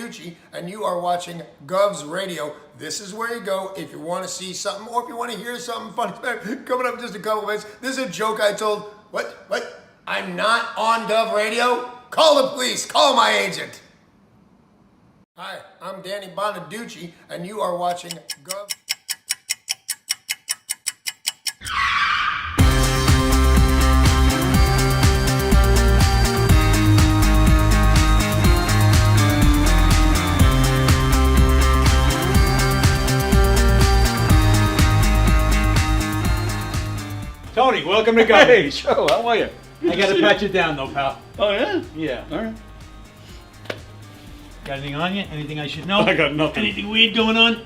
Bonaducci, and you are watching Gov's Radio. This is where you go if you want to see something or if you want to hear something funny. Coming up in just a couple minutes. This is a joke I told. What? I'm not on Gov Radio? Call the police. Call my agent. Hi, I'm Danny Bonaducci, and you are watching Gov. Tony, welcome to Go. Hey, Joe, how are you? I gotta pat you down though, pal. Oh, yeah? Yeah. All right. Got anything on you? Anything I should know? I got nothing. Anything weird going on?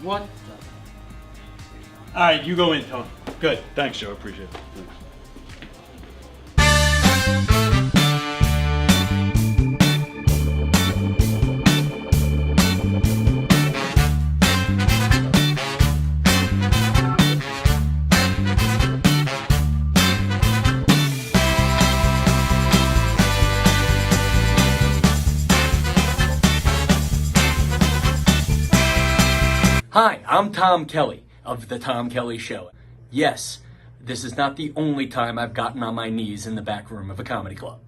What? Alright, you go in, Tony. Good. Thanks, Joe. Appreciate it. Thanks. Hi, I'm Tom Kelly of The Tom Kelly Show. Yes, this is not the only time I've gotten on my knees in the back room of a comedy club.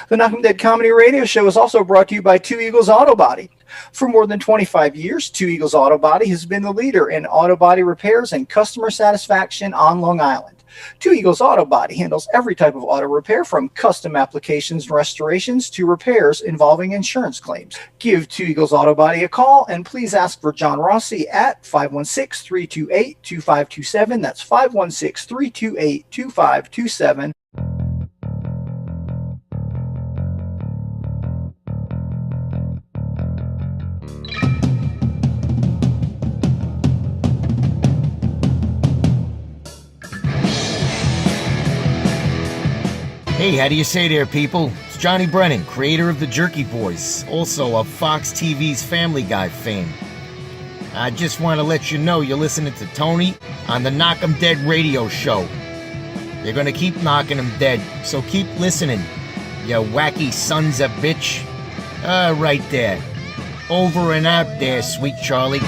The Knockem Dead Comedy Radio Show is also brought to you by Two Eagles Auto Body. For more than 25 years, Two Eagles Auto Body has been the leader in auto body repairs and customer satisfaction on Long Island. Two Eagles Auto Body handles every type of auto repair, from custom applications and restorations to repairs involving insurance claims. Give Two Eagles Auto Body a call and please ask for John Rossi at 516-328-2527. That's 516-328-2527. Hey, how do you say there, people? It's Johnny Brennan, creator of the Jerky Boys, also of Fox TV's Family Guy fame. I just want to let you know you're listening to Tony on the Knockem Dead Radio Show. They're gonna keep knocking them dead, so keep listening, you wacky sons of bitch. Right there. Over and out there, sweet Charlie.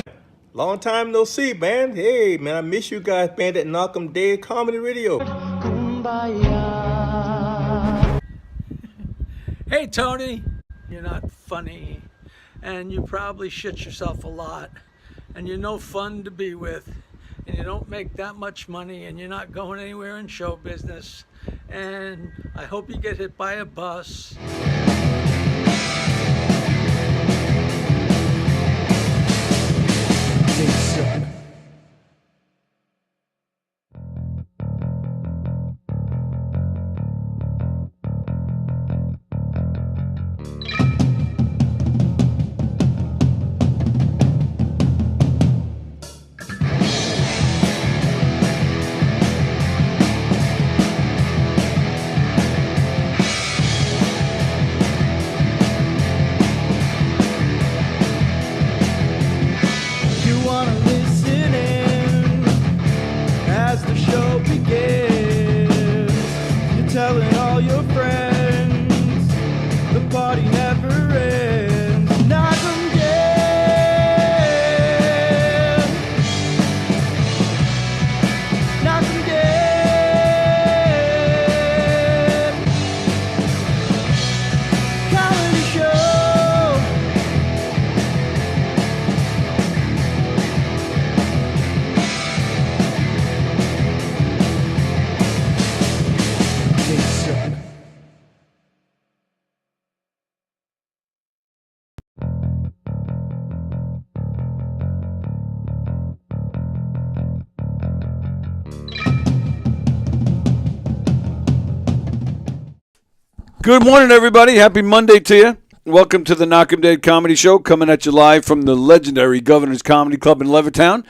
Long time no see, man. Hey, man, I miss you guys, man, at Knockem Dead Comedy Radio. Hey Tony, you're not funny, and you probably shit yourself a lot, and you're no fun to be with, and you don't make that much money, and you're not going anywhere in show business, and I hope you get hit by a bus. telling all your friends. Good morning, everybody. Happy Monday to you. Welcome to the Knockem Dead Comedy Show, coming at you live from the legendary Governor's Comedy Club in Levittown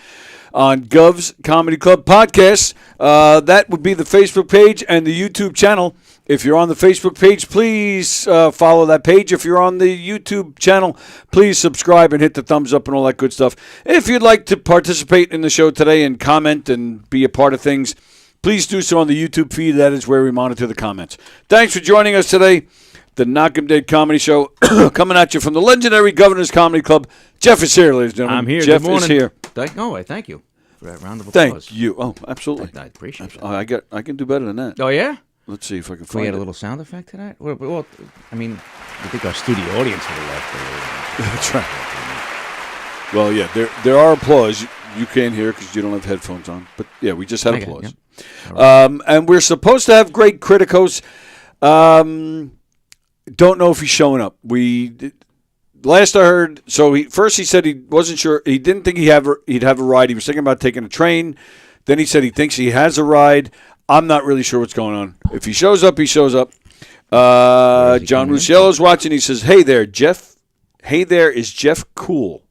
on Gov's Comedy Club podcast. That would be the Facebook page and the YouTube channel. If you're on the Facebook page, please follow that page. If you're on the YouTube channel, please subscribe and hit the thumbs up and all that good stuff. If you'd like to participate in the show today and comment and be a part of things, please do so on the YouTube feed. That is where we monitor the comments. Thanks for joining us today. The Knockem Dead Comedy Show coming at you from the legendary Governor's Comedy Club. Jeff is here, ladies and gentlemen. I'm here. Jeff Good morning. is here. Thank you for that round of applause. Thank you. Oh, absolutely. I appreciate it. I can do better than that. Oh, yeah? Let's see if I can Can we find get it. a little sound effect to that? Well, I mean, I think our studio audience would have left. That's right. Well, yeah, there are applause. You can't hear because you don't have headphones on. But, yeah, we just had applause. Yep. Right. And we're supposed to have Greg Criticos. Don't know if he's showing up. Last I heard, so he said he wasn't sure. He didn't think he'd have a ride. He was thinking about taking a train. Then he said he thinks he has a ride. I'm not really sure what's going on. If he shows up, he shows up. John Rusciello's watching. He says, "Hey there, Jeff. Hey there, is Jeff cool?"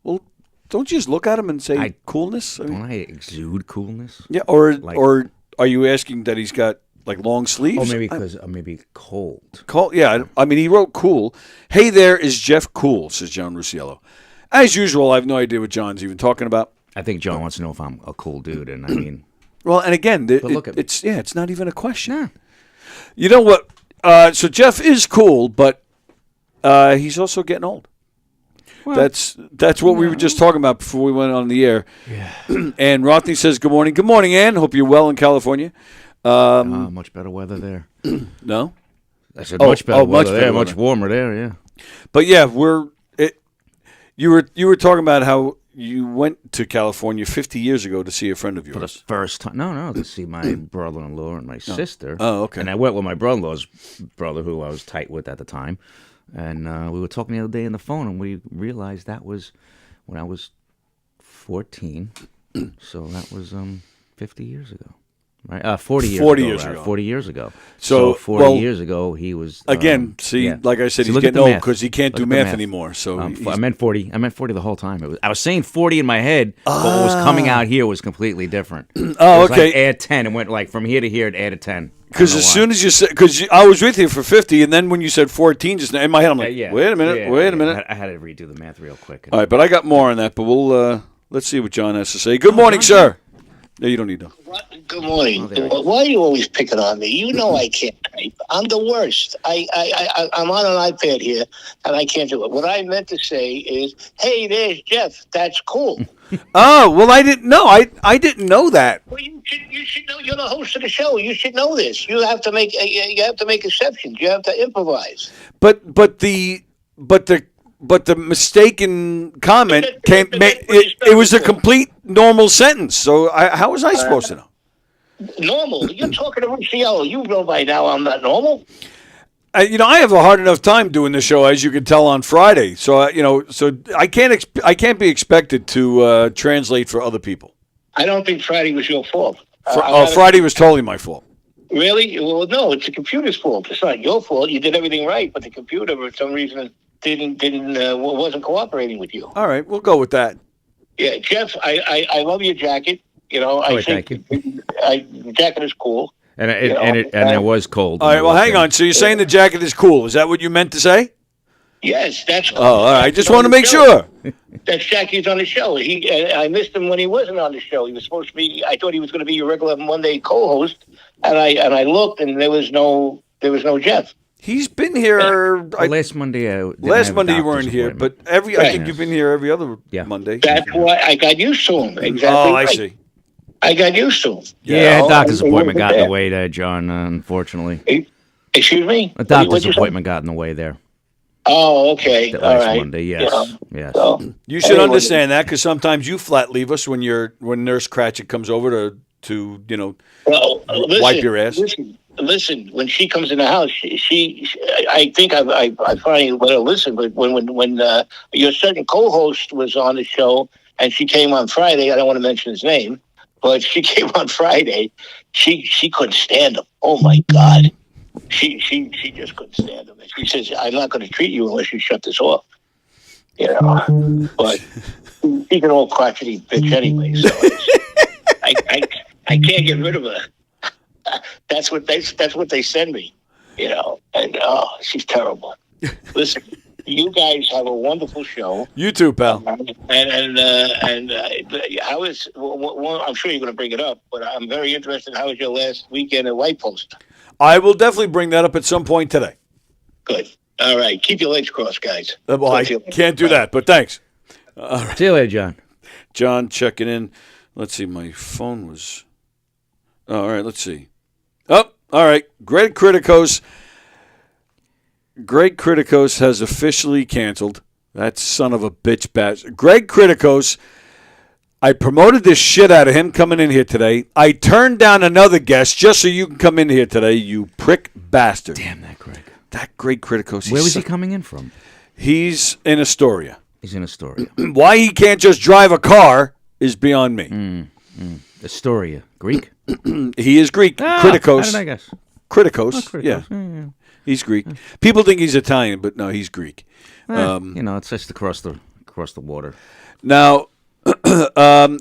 Well, don't you just look at him and say coolness? Don't I exude coolness? Yeah, or are you asking that he's got like long sleeves? Oh, maybe because maybe cold. Cold, yeah. I mean, he wrote cool. Hey there, is Jeff cool? Says John Rusciello. As usual, I have no idea what John's even talking about. I think John wants to know if I'm a cool dude, and I mean, well, and again, look at me. it's not even a question. Nah. You know what? So Jeff is cool, but he's also getting old. Well, that's what we were just talking about before we went on the air. Yeah. And Rothney says, "Good morning, good morning, Ann. Hope you're well in California." Much better weather there. No, I said much better weather there, weather. much warmer there. Yeah. But yeah, you were talking about how you went to California 50 years ago to see a friend of yours. For the first time. No, to see my brother-in-law and my sister. Oh, okay. And I went with my brother-in-law's brother, who I was tight with at the time. And we were talking the other day on the phone, and we realized that was when I was 14. So that was 50 years ago. Right? 40 years 40 ago. years Right? ago. 40 years ago. So 40 years ago, he was... again, like I said, he's getting old because he can't do math anymore. So I meant 40. I meant 40 the whole time. I was saying 40 in my head, but what was coming out here was completely different. Oh, okay. like add 10. It went like from here to here, it added 10. Because as soon as you said, because I was with you for 50, and then when you said 14 just now, in my head, I'm like, wait a minute. I had to redo the math real quick. All right, but I got more on that, but let's see what John has to say. Good morning, sir. No, you don't need to. Good morning. Why are you always picking on me? You know I can't type. I'm the worst. I'm on an iPad here, and I can't do it. What I meant to say is, hey, there's Jeff. That's cool. Oh, well, I didn't know. I didn't know that. Well, you should know. You're the host of the show. You should know this. You have to make exceptions. You have to improvise. But the mistaken comment came. It was a complete normal sentence. So how was I supposed to know? Normal? You're talking to Rusciello. You know by now I'm not normal. I have a hard enough time doing the show, as you can tell on Friday. So so I can't be expected to translate for other people. I don't think Friday was your fault. Friday was totally my fault. Really? Well, no, it's the computer's fault. It's not your fault. You did everything right, but the computer, for some reason, wasn't cooperating with you. All right, we'll go with that. Yeah, Jeff, I love your jacket. I think the jacket is cool. And it was cold. All right, well, hang on. So you're saying the jacket is cool? Is that what you meant to say? Yes, that's cool. Oh, all right. I just want to make sure. That's Jackie's on the show. I missed him when he wasn't on the show. He was supposed to be. I thought he was going to be your regular Monday co-host, and I looked, and there was no Jeff. He's been here. Last Monday. Last Monday you weren't here, but I think you've been here every other Monday. That's why I got used to him. Exactly. Oh, I see. I got used to him. Yeah, a doctor's appointment got in the way there, John. Unfortunately. Excuse me. A doctor's appointment got in the way there. Oh, okay. Last all right. Monday, yes. Yes. So, you should understand that because sometimes you flat leave us when Nurse Cratchit comes over to wipe your ass. Listen, when she comes in the house, she I think I finally let her listen. But when your certain co-host was on the show and she came on Friday, I don't want to mention his name, but she came on Friday. She couldn't stand him. Oh my God. she just couldn't stand him. She says, "I'm not going to treat you unless you shut this off." You know, but she's an old crotchety bitch anyway, so I can't get rid of her. That's what they send me, you know. And she's terrible. Listen, you guys have a wonderful show. You too, pal. And how is? Well, I'm sure you're going to bring it up, but I'm very interested. How was your last weekend at White Post? I will definitely bring that up at some point today. Good. All right. Keep your legs crossed, guys. Well, I can't do that, but thanks. All right. See you later, John. John checking in. Let's see. My phone was. All right. Let's see. Oh, all right. Greg Criticos has officially canceled. That son of a bitch bastard. Greg Criticos. I promoted this shit out of him coming in here today. I turned down another guest just so you can come in here today, you prick bastard. Damn that Greg. That Greg Criticos. Where was he coming in from? He's in Astoria. He's in Astoria. Why he can't just drive a car is beyond me. Astoria. Greek? He is Greek. Criticos. How did I guess? Criticos. Yeah. He's Greek. People think he's Italian, but no, he's Greek. It's just across the water. Now,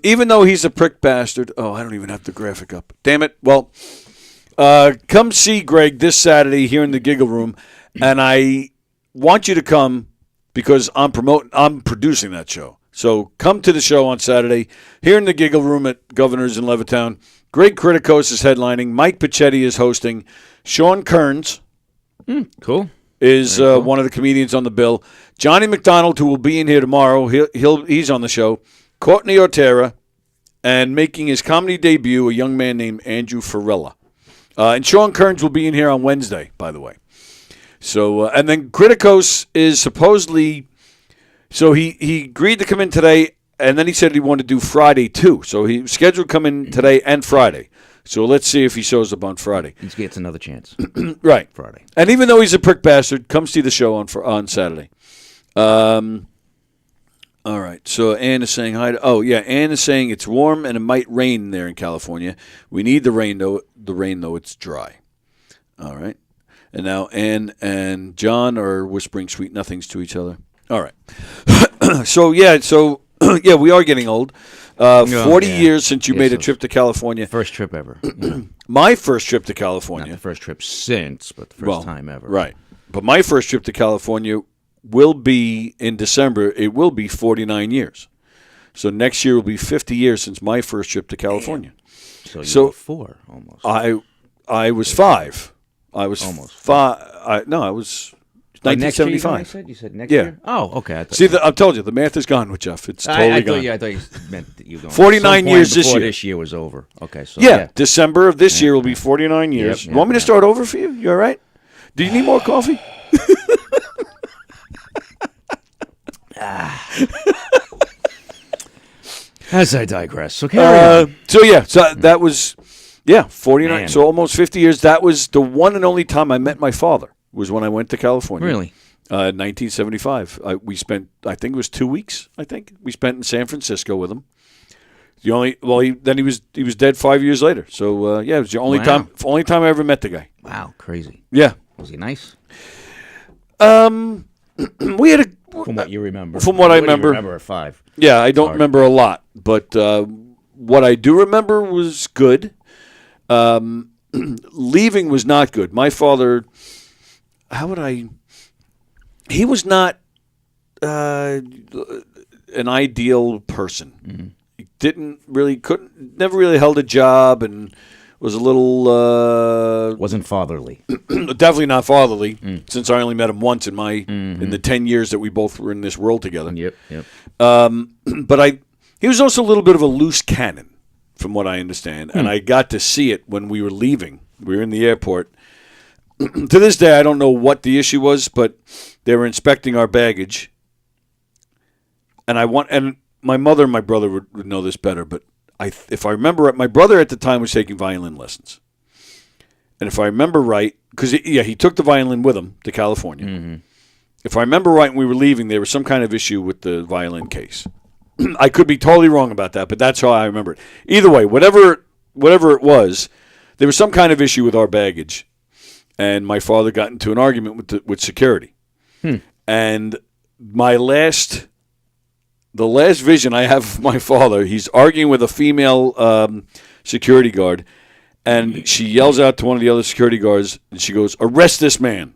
even though he's a prick bastard, I don't even have the graphic up. Damn it. Well, come see Greg this Saturday here in the Giggle Room, and I want you to come because I'm producing that show. So come to the show on Saturday here in the Giggle Room at Governor's in Levittown. Greg Criticos is headlining. Mike Picchetti is hosting. Sean Kearns cool. is one of the comedians on the bill. Johnny McDonald, who will be in here tomorrow, he's on the show. Courtney Ortera, and making his comedy debut, a young man named Andrew Farella. And Sean Kearns will be in here on Wednesday, by the way. So, and then Criticos is supposedly, so he agreed to come in today, and then he said he wanted to do Friday too. So he scheduled to come in today and Friday. So let's see if he shows up on Friday. He gets another chance. Right. Friday. And even though he's a prick bastard, come see the show on Saturday. All right. So Ann is saying hi. Ann is saying it's warm and it might rain there in California. We need the rain though. It's dry. All right. And now Ann and John are whispering sweet nothings to each other. All right. So we are getting old. 40 years since you made a trip to California. First trip ever. Yeah. My first trip to California. Not the first trip since, but the first time ever. Right. But my first trip to California will be in December. It will be 49 years. So next year will be 50 years since my first trip to California. Damn. So you were 4 almost. I was 5. I was almost 5. I was 1975. You said next year? Oh, okay. I told you, the math is gone with Jeff. It's totally gone. I thought you meant that you going 49 years this year. This year was over. Okay, so December of this year will be 49 years. You want me to start over for you? You all right? Do you need more coffee? As I digress. So carry on. So that was 49. Man. So almost 50 years. That was the one and only time I met my father. Was when I went to California. Really? 1975. We spent, I think it was 2 weeks. I think we spent in San Francisco with him. He was dead 5 years later. So it was the only time I ever met the guy. Wow, crazy. Yeah. Was he nice? We had from what you remember. From what I remember. You remember at 5. Yeah, I don't remember a lot, but what I do remember was good. Leaving was not good. My father. He was not an ideal person. Mm-hmm. He never really held a job and was a little... wasn't fatherly. Definitely not fatherly, since I only met him once in the 10 years that we both were in this world together. Yep. But he was also a little bit of a loose cannon, from what I understand, and I got to see it when we were leaving. We were in the airport. To this day, I don't know what the issue was, but they were inspecting our baggage, and my mother and my brother would know this better, but if I remember right, my brother at the time was taking violin lessons, and if I remember right, because he took the violin with him to California. Mm-hmm. If I remember right, when we were leaving, there was some kind of issue with the violin case. I could be totally wrong about that, but that's how I remember it. Either way, whatever it was, there was some kind of issue with our baggage. and my father got into an argument with security. And the last vision I have of my father, he's arguing with a female security guard, and she yells out to one of the other security guards, and she goes, "Arrest this man."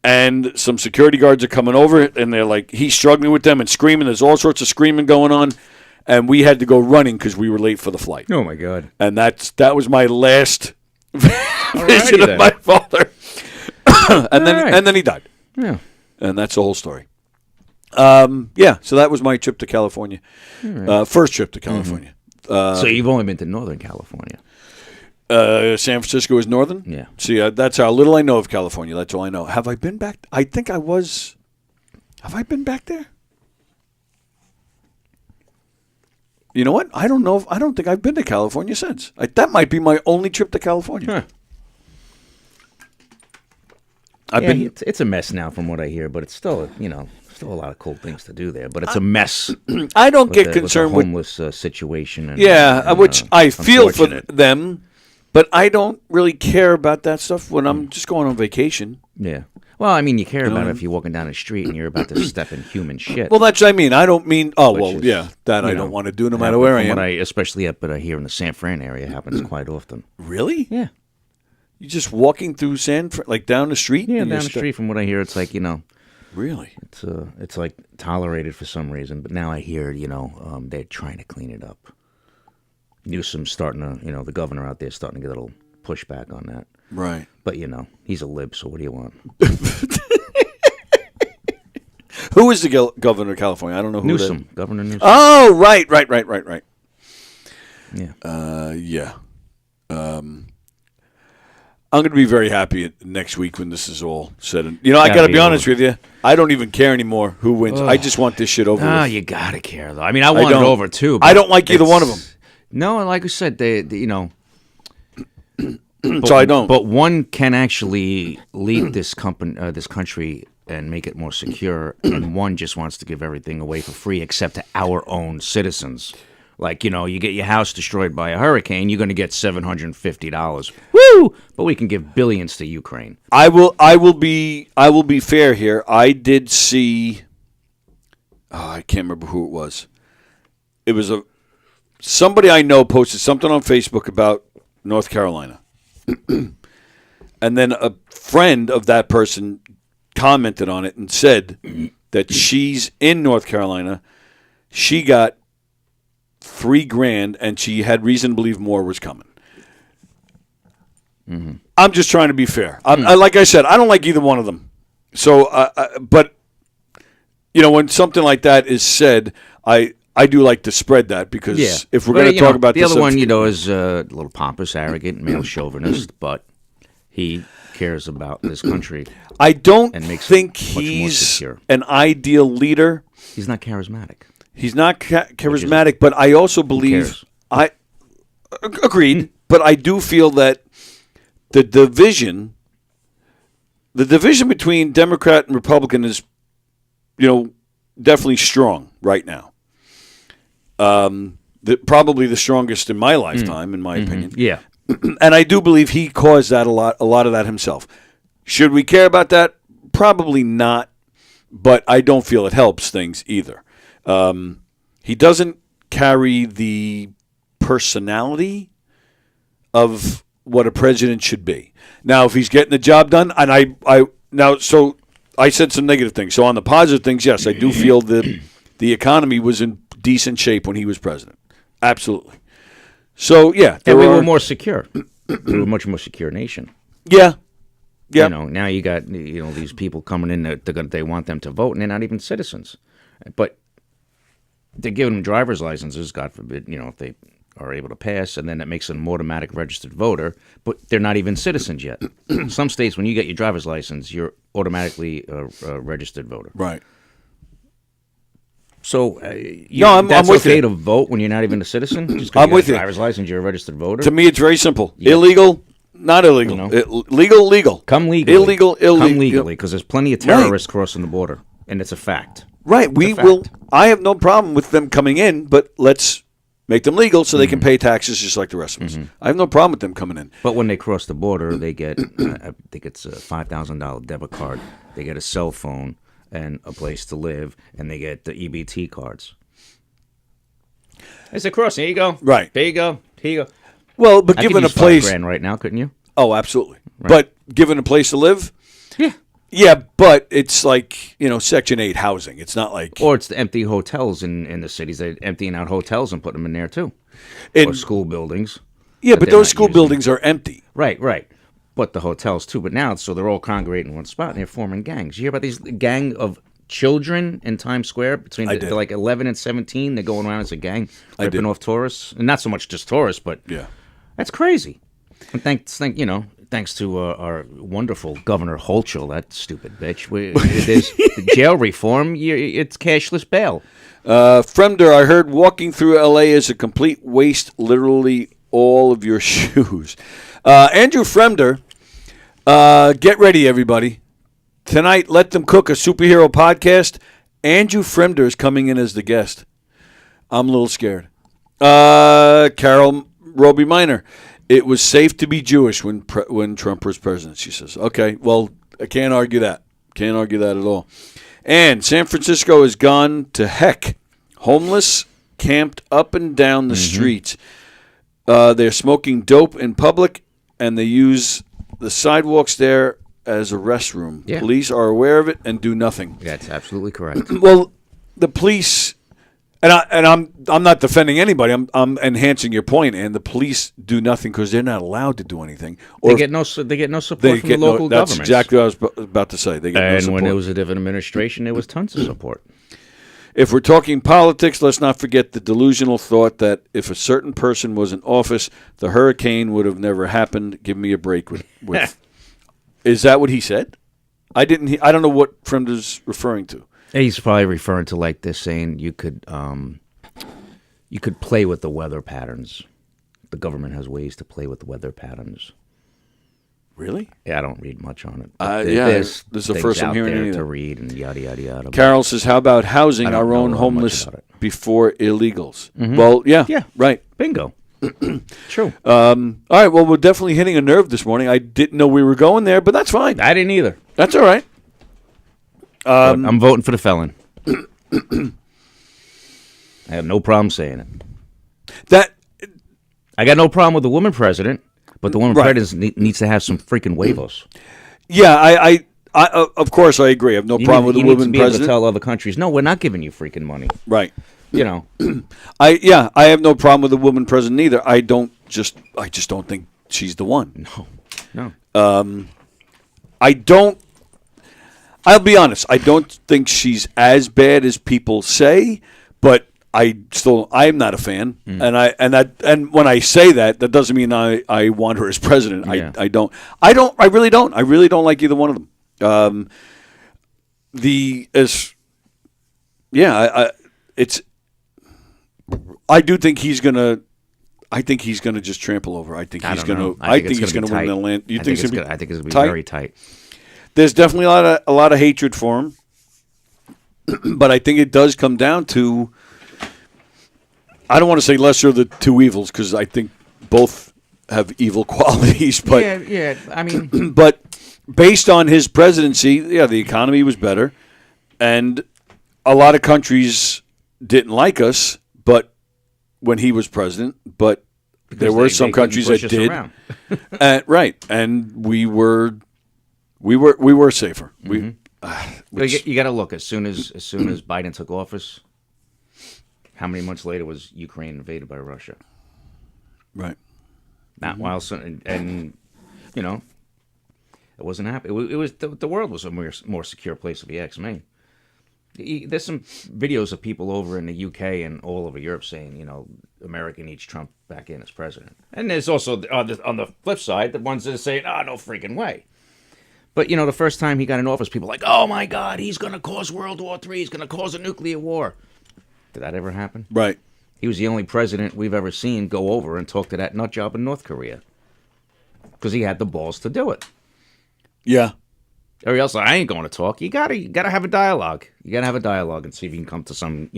And some security guards are coming over, and they're like, he's struggling with them and screaming. There's all sorts of screaming going on, and we had to go running because we were late for the flight. Oh my God! And that was my last vision of my father. And then he died. Yeah, and that's the whole story. Yeah, so that was my trip to California. Right. First trip to California. So you've only been to Northern California. San Francisco is northern? Yeah. See, that's how little I know of California. That's all I know. Have I been back? I think I was. Have I been back there? You know what? I don't know. I don't think I've been to California since. That might be my only trip to California. It's a mess now from what I hear, but it's still, still a lot of cool things to do there. But it's a mess. I don't get concerned with the homeless situation. And, which I feel for them. But I don't really care about that stuff when I'm just going on vacation. Yeah. Well, I mean, you care about it if you're walking down the street and you're about to step in human shit. Well, that's what I mean. I don't mean, I don't want to do no matter where I am. Especially up here in the San Fran area happens quite often. Really? Yeah. You're just walking through like down the street? Yeah, down the street from what I hear, it's like, Really? It's like tolerated for some reason. But now I hear, they're trying to clean it up. Newsom's starting to, the governor out there is starting to get a little pushback on that. Right. But, he's a lib, so what do you want? Who is the governor of California? I don't know who Newsom. Governor Newsom. Oh, right. Yeah. Yeah. I'm going to be very happy next week when this is all said. And, I got to be honest with you. I don't even care anymore who wins. I just want this shit over with. Oh, you got to care, though. I mean, I want it over, too. I don't like either one of them. No, and like I said, they so I don't. But one can actually lead this country and make it more secure, and one just wants to give everything away for free except to our own citizens. Like, you get your house destroyed by a hurricane, you're going to get $750. Woo! But we can give billions to Ukraine. I will be fair here. I did see. I can't remember who it was. It was somebody I know posted something on Facebook about North Carolina. And then a friend of that person commented on it and said that she's in North Carolina. She got $3,000 and she had reason to believe more was coming. Mm-hmm. I'm just trying to be fair. Like I said, I don't like either one of them. So, but, when something like that is said, I do like to spread that because if we're going to talk about the this, other one, is a little pompous, arrogant, male chauvinist, but he cares about this country. I don't think he's an ideal leader. He's not charismatic. He's not charismatic, but I also believe agreed. But I do feel that the division between Democrat and Republican is, definitely strong right now. Probably the strongest in my lifetime, in my opinion. Yeah. And I do believe he caused that a lot of that himself. Should we care about that? Probably not, but I don't feel it helps things either. He doesn't carry the personality of what a president should be. Now, if he's getting the job done, and so I said some negative things. So on the positive things, yes, I do feel that the economy was in decent shape when he was president. Absolutely. So, yeah. And we were more secure. We were a much more secure nation. Yeah. Yeah. Now you got, these people coming in that they want them to vote, and they're not even citizens. But they're giving them driver's licenses, God forbid, if they are able to pass, and then that makes them an automatic registered voter, but they're not even citizens yet. Some states, when you get your driver's license, you're automatically a registered voter. Right. So, I'm that's with okay you. to vote when you're not even a citizen? Just I'm you with got a you. driver's license, you're a registered voter? To me, it's very simple. Yeah. Illegal, not illegal. Legal. Come legally. Illegal. Come legally, because there's plenty of terrorists crossing the border, and it's a fact. Right. We will. I have no problem with them coming in, but let's Make them legal so they can pay taxes just like the rest of us. I have no problem with them coming in. But when they cross the border, they get, I think it's a $5,000 debit card. They get a cell phone and a place to live, and they get the EBT cards. It's a crossing. Here you go. Right. There you go. Here you go. Well, but I could given a use place $5,000 right now, couldn't you? Oh, absolutely. Right. But given a place to live? Yeah. Yeah, but it's like, Section 8 housing. It's not like... Or it's the empty hotels in the cities. They're emptying out hotels and putting them in there, too. Or school buildings. Yeah, but they're those not school using. buildings are empty. Right. But the hotels, too. But now, so they're all congregating in one spot, and they're forming gangs. You hear about these gang of children in Times Square? They're like 11 and 17. They're going around as a gang, ripping off tourists. And not so much just tourists, but that's crazy. And thanks to our wonderful Governor Hochul, that stupid bitch. There's the jail reform. It's cashless bail. Fremder, I heard walking through L.A. is a complete waste, literally all of your shoes. Andrew Fremder, get ready, everybody. Tonight, Let Them Cook, a superhero podcast. Andrew Fremder is coming in as the guest. I'm a little scared. Carol Roby Minor. It was safe to be Jewish when Trump was president, she says. Okay, well, I can't argue that. Can't argue that at all. And San Francisco has gone to heck. Homeless camped up and down the streets. They're smoking dope in public, and they use the sidewalks there as a restroom. Yeah. Police are aware of it and do nothing. That's absolutely correct. Well, the police... And I'm not defending anybody. I'm enhancing your point. And the police do nothing because they're not allowed to do anything. They get no support from the local governments. That's exactly what I was about to say. They get no support. When it was a different administration, there was tons of support. If we're talking politics, let's not forget the delusional thought that if a certain person was in office, the hurricane would have never happened. Give me a break with. Is that what he said? I don't know what Fremder's referring to. He's probably referring to like this, saying you could play with the weather patterns. The government has ways to play with the weather patterns. Really? Yeah, I don't read much on it. This is the first I'm hearing there it to read and yada yada yada. Carol says, "How about housing our own homeless before illegals?" Well, yeah, right. Bingo. True. All right. Well, we're definitely hitting a nerve this morning. I didn't know we were going there, but that's fine. I didn't either. That's all right. I'm voting for the felon. I have no problem saying it. I got no problem with the woman president, but the woman president needs to have some freaking huevos. Yeah, I of course I agree. I have no problem with the woman president. You need to be able to tell other countries, no, we're not giving you freaking money. Right. I have no problem with the woman president either. I just don't think she's the one. No. I'll be honest. I don't think she's as bad as people say, but I'm not a fan. And when I say that doesn't mean I want her as president. Yeah. I really don't. I really don't like either one of them. I do think he's gonna. I think he's gonna just trample over. I think he's gonna win the land. I think it's gonna be very tight. There's definitely a lot of hatred for him, but I think it does come down to. I don't want to say lesser of the two evils because I think both have evil qualities. But yeah. I mean, but based on his presidency, the economy was better, and a lot of countries didn't like us. But when he was president, but because there were some countries that did, right? And we were safer. Mm-hmm. You got to look as soon as Biden took office. How many months later was Ukraine invaded by Russia? Right. Not while, and it wasn't happening. It was the world was a more secure place to be ex-Maine. There's some videos of people over in the UK and all over Europe saying, America needs Trump back in as president. And there's also on the flip side the ones that are saying, no freaking way. But the first time he got in office, people were like, oh my God, he's going to cause World War III. He's going to cause a nuclear war. Did that ever happen? Right. He was the only president we've ever seen go over and talk to that nut job in North Korea because he had the balls to do it. Yeah. Everybody else, I ain't going to talk. You gotta have a dialogue. You gotta have a dialogue and see if you can come to some,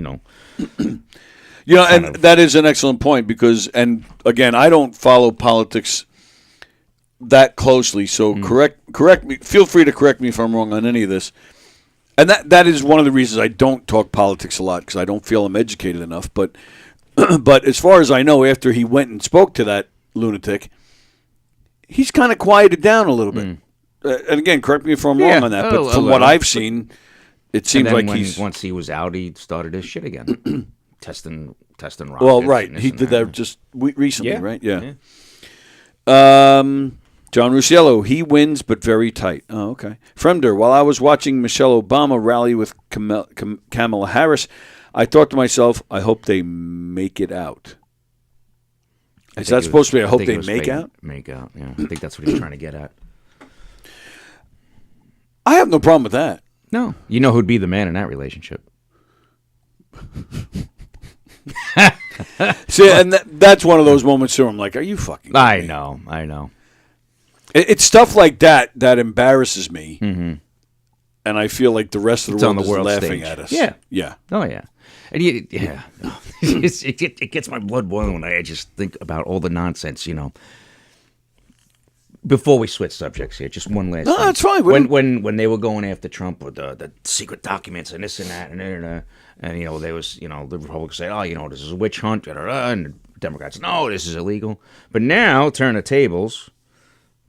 You know, and that is an excellent point because, and again, I don't follow politics that closely. So correct me. Feel free to correct me if I'm wrong on any of this. And that is one of the reasons I don't talk politics a lot because I don't feel I'm educated enough. But but as far as I know, after he went and spoke to that lunatic, he's kind of quieted down a little bit. And again, correct me if I'm wrong on that. But from what I've seen, it seems like once he was out, he started his shit again, testing rockets. Well, right, he did that just recently, right? Yeah. John Rusciello, he wins, but very tight. Oh, okay. Fremder, while I was watching Michelle Obama rally with Kamala Harris, I thought to myself, I hope they make it out. Is that supposed to be, I hope they make out? Make out, yeah. I think that's what he's trying to get at. I have no problem with that. No. You know who'd be the man in that relationship? See, and that's one of those moments where I'm like, are you fucking I know. It's stuff like that embarrasses me, and I feel like the rest of the world is laughing at us. Yeah. Oh, yeah. And it gets my blood boiling when I just think about all the nonsense, you know. Before we switch subjects here, just one last thing. That's fine. When they were going after Trump with the secret documents and this and that and you know, there was, you know, the Republicans say, oh, you know, this is a witch hunt, and the Democrats, no, this is illegal. But now, turn the tables,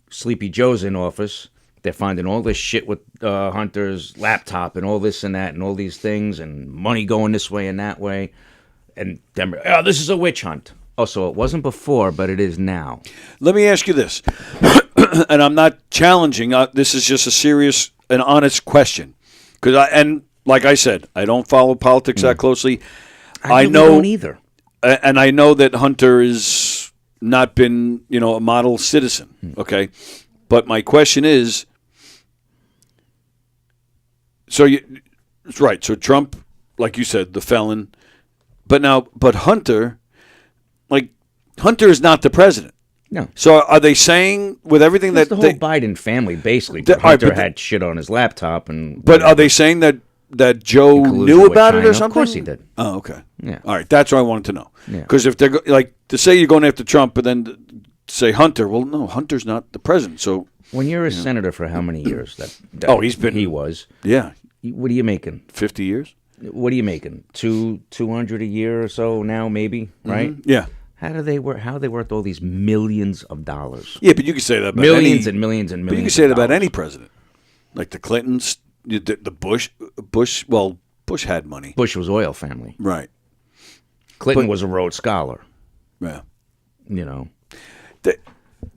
Sleepy Joe's in office. They're finding all this shit with Hunter's laptop and all this and that and all these things and money going this way and that way. And this is a witch hunt. Oh, so it wasn't before, but it is now. Let me ask you this, and I'm not challenging. This is just a serious and honest question. And like I said, I don't follow politics that closely. I know don't either. And I know that Hunter has not been, you know, a model citizen, okay? But my question is, so Trump, like you said, the felon, but Hunter is not the president. No. So are they saying with everything that the whole Biden family basically? Hunter had shit on his laptop and. But are they saying that Joe knew about it or something? Of course he did. Oh, okay. Yeah. All right, that's what I wanted to know. Yeah. Because if they're like to say you're going after Trump, but then say Hunter, well, no, Hunter's not the president. So when you're a senator for how many years? He was. Yeah. What are you making? 50 years. What are you making? 200 a year or so now, maybe, right? Yeah. How are they worth all these millions of dollars? Yeah, but you can say that about millions and millions and millions. But you can say that about any president, like the Clintons, the Bush. Well, Bush had money. Bush was oil family, right? Clinton was a Rhodes Scholar. Yeah, you know,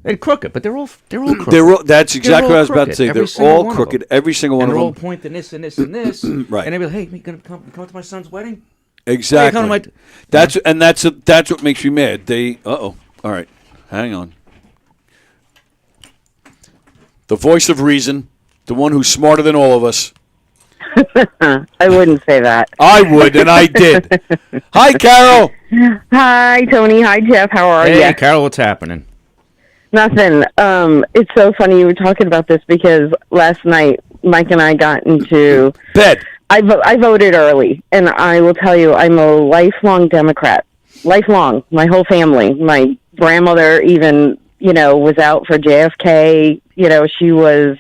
and crooked, but they're all crooked. That's exactly what I was about to say. They're all crooked. Every single one of them. They're all pointing this and this and this. Right. And they'll be like, "Hey, you gonna come to my son's wedding?" Exactly. That's what makes me mad. They. All right. Hang on. The voice of reason, the one who's smarter than all of us. I wouldn't say that. I would, and I did. Hi, Carol. Hi, Tony. Hi, Jeff. How are you? Hey, Carol, what's happening? Nothing. It's so funny you were talking about this because last night Mike and I got into bed. I voted early, and I will tell you, I'm a lifelong Democrat. Lifelong. My whole family. My grandmother even, you know, was out for JFK. You know, she was.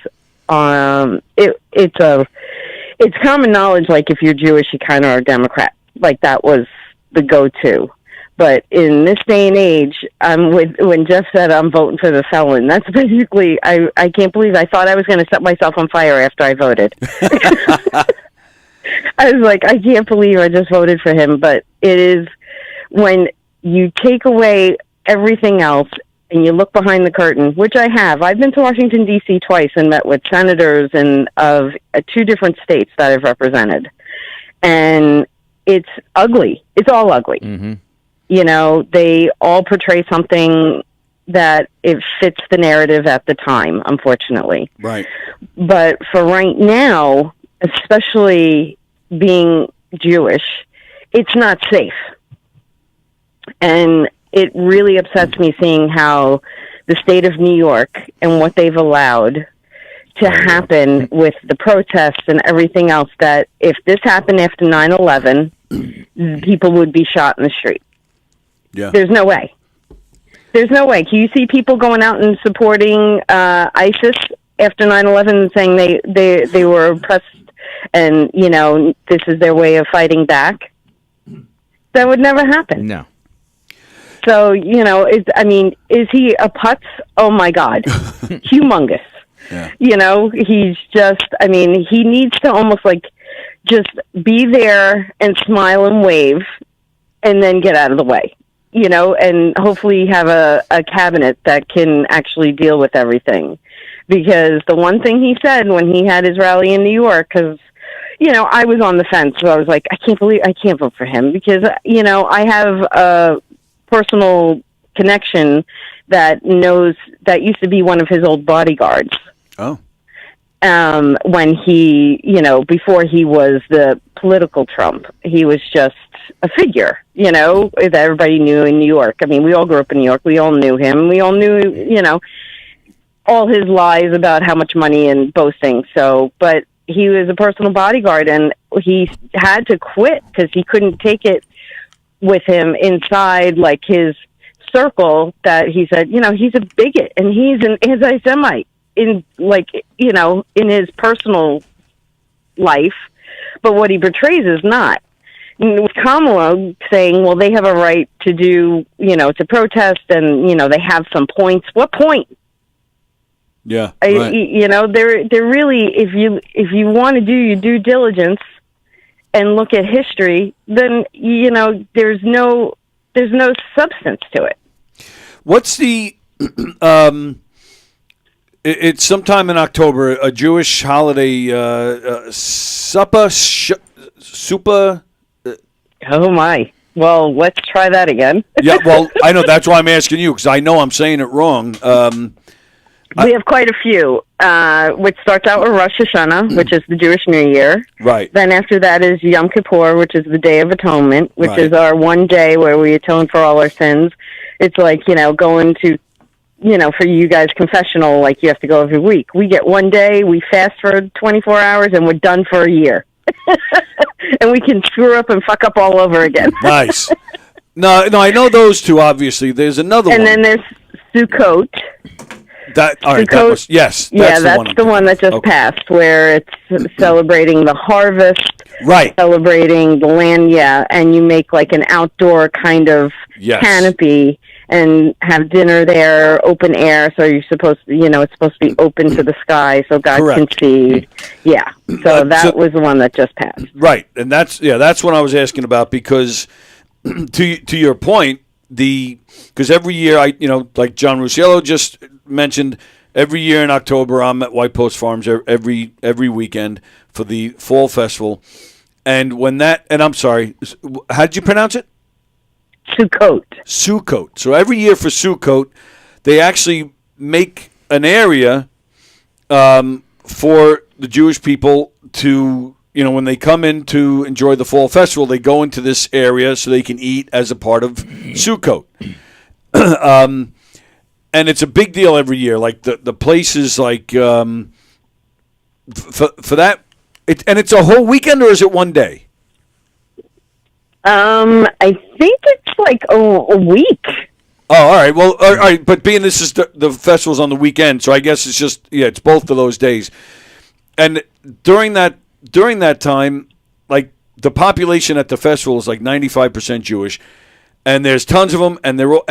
It's common knowledge. Like if you're Jewish, you kind of are a Democrat. Like that was the go-to. But in this day and age, when Jeff said I'm voting for the felon, that's basically I can't believe I thought I was going to set myself on fire after I voted. I was like, I can't believe I just voted for him. But it is when you take away everything else and you look behind the curtain, which I have. I've been to Washington, D.C. twice and met with senators of 2 different states that I've represented. And it's ugly. It's all ugly. Mm-hmm. You know, they all portray something that it fits the narrative at the time, unfortunately. Right. But for right now, especially being Jewish, it's not safe. And it really upsets me seeing how the state of New York and what they've allowed to happen with the protests and everything else, that if this happened after 9/11, people would be shot in the street. Yeah. There's no way. There's no way. Can you see people going out and supporting ISIS after 9/11 and saying they were oppressed and, this is their way of fighting back? That would never happen. No. So, is he a putz? Oh, my God. Humongous. Yeah. He's just, he needs to almost just be there and smile and wave and then get out of the way, and hopefully have a cabinet that can actually deal with everything. Because the one thing he said when he had his rally in New York, because, I was on the fence, so I was like, I can't vote for him because, I have a personal connection that used to be one of his old bodyguards. Oh. When he, before he was the political Trump, he was just a figure, that everybody knew in New York. We all grew up in New York. We all knew him. We all knew, all his lies about how much money and boasting. So, but he was a personal bodyguard, and he had to quit because he couldn't take it with him inside, his circle, that he said, he's a bigot and he's an anti-Semite in his personal life, but what he portrays is not. With Kamala saying, well, they have a right to do, to protest and, they have some points. What point? Yeah. Right. They're really, if you want to do your due diligence and look at history, then, there's no substance to it. What's the, it's sometime in October, a Jewish holiday, Supa. Oh my! Well, let's try that again. Yeah, well, I know that's why I'm asking you because I know I'm saying it wrong. We have quite a few, which starts out with Rosh Hashanah, which is the Jewish New Year. Right. Then after that is Yom Kippur, which is the Day of Atonement, which is our one day where we atone for all our sins. It's like, going to, for you guys, confessional, like you have to go every week. We get one day, we fast for 24 hours, and we're done for a year. And we can screw up and fuck up all over again. Nice. No, I know those two, obviously. There's another one. And then there's Sukkot. All right, that was, yes. That's the one that just passed, where it's celebrating the harvest, right? Celebrating the land, and you make an outdoor kind of canopy and have dinner there, open air. So you're supposed to, it's supposed to be open to the sky so God can see. Yeah. So that was the one that just passed. Right, and that's what I was asking about because, to your point, because every year like John Rusciello just mentioned, every year in October I'm at White Post Farms every weekend for the fall festival, and I'm sorry, how did you pronounce it? Sukkot. So every year for Sukkot, they actually make an area for the Jewish people to, when they come in to enjoy the fall festival, they go into this area so they can eat as a part of Sukkot. And it's a big deal every year. Like the places, for that, and it's a whole weekend, or is it one day? I think it's a week. Oh, all right. Well, all right. But being this is the festival's on the weekend, so I guess it's just it's both of those days. And during that time, the population at the festival is 95% Jewish, and there's tons of them. And they're all,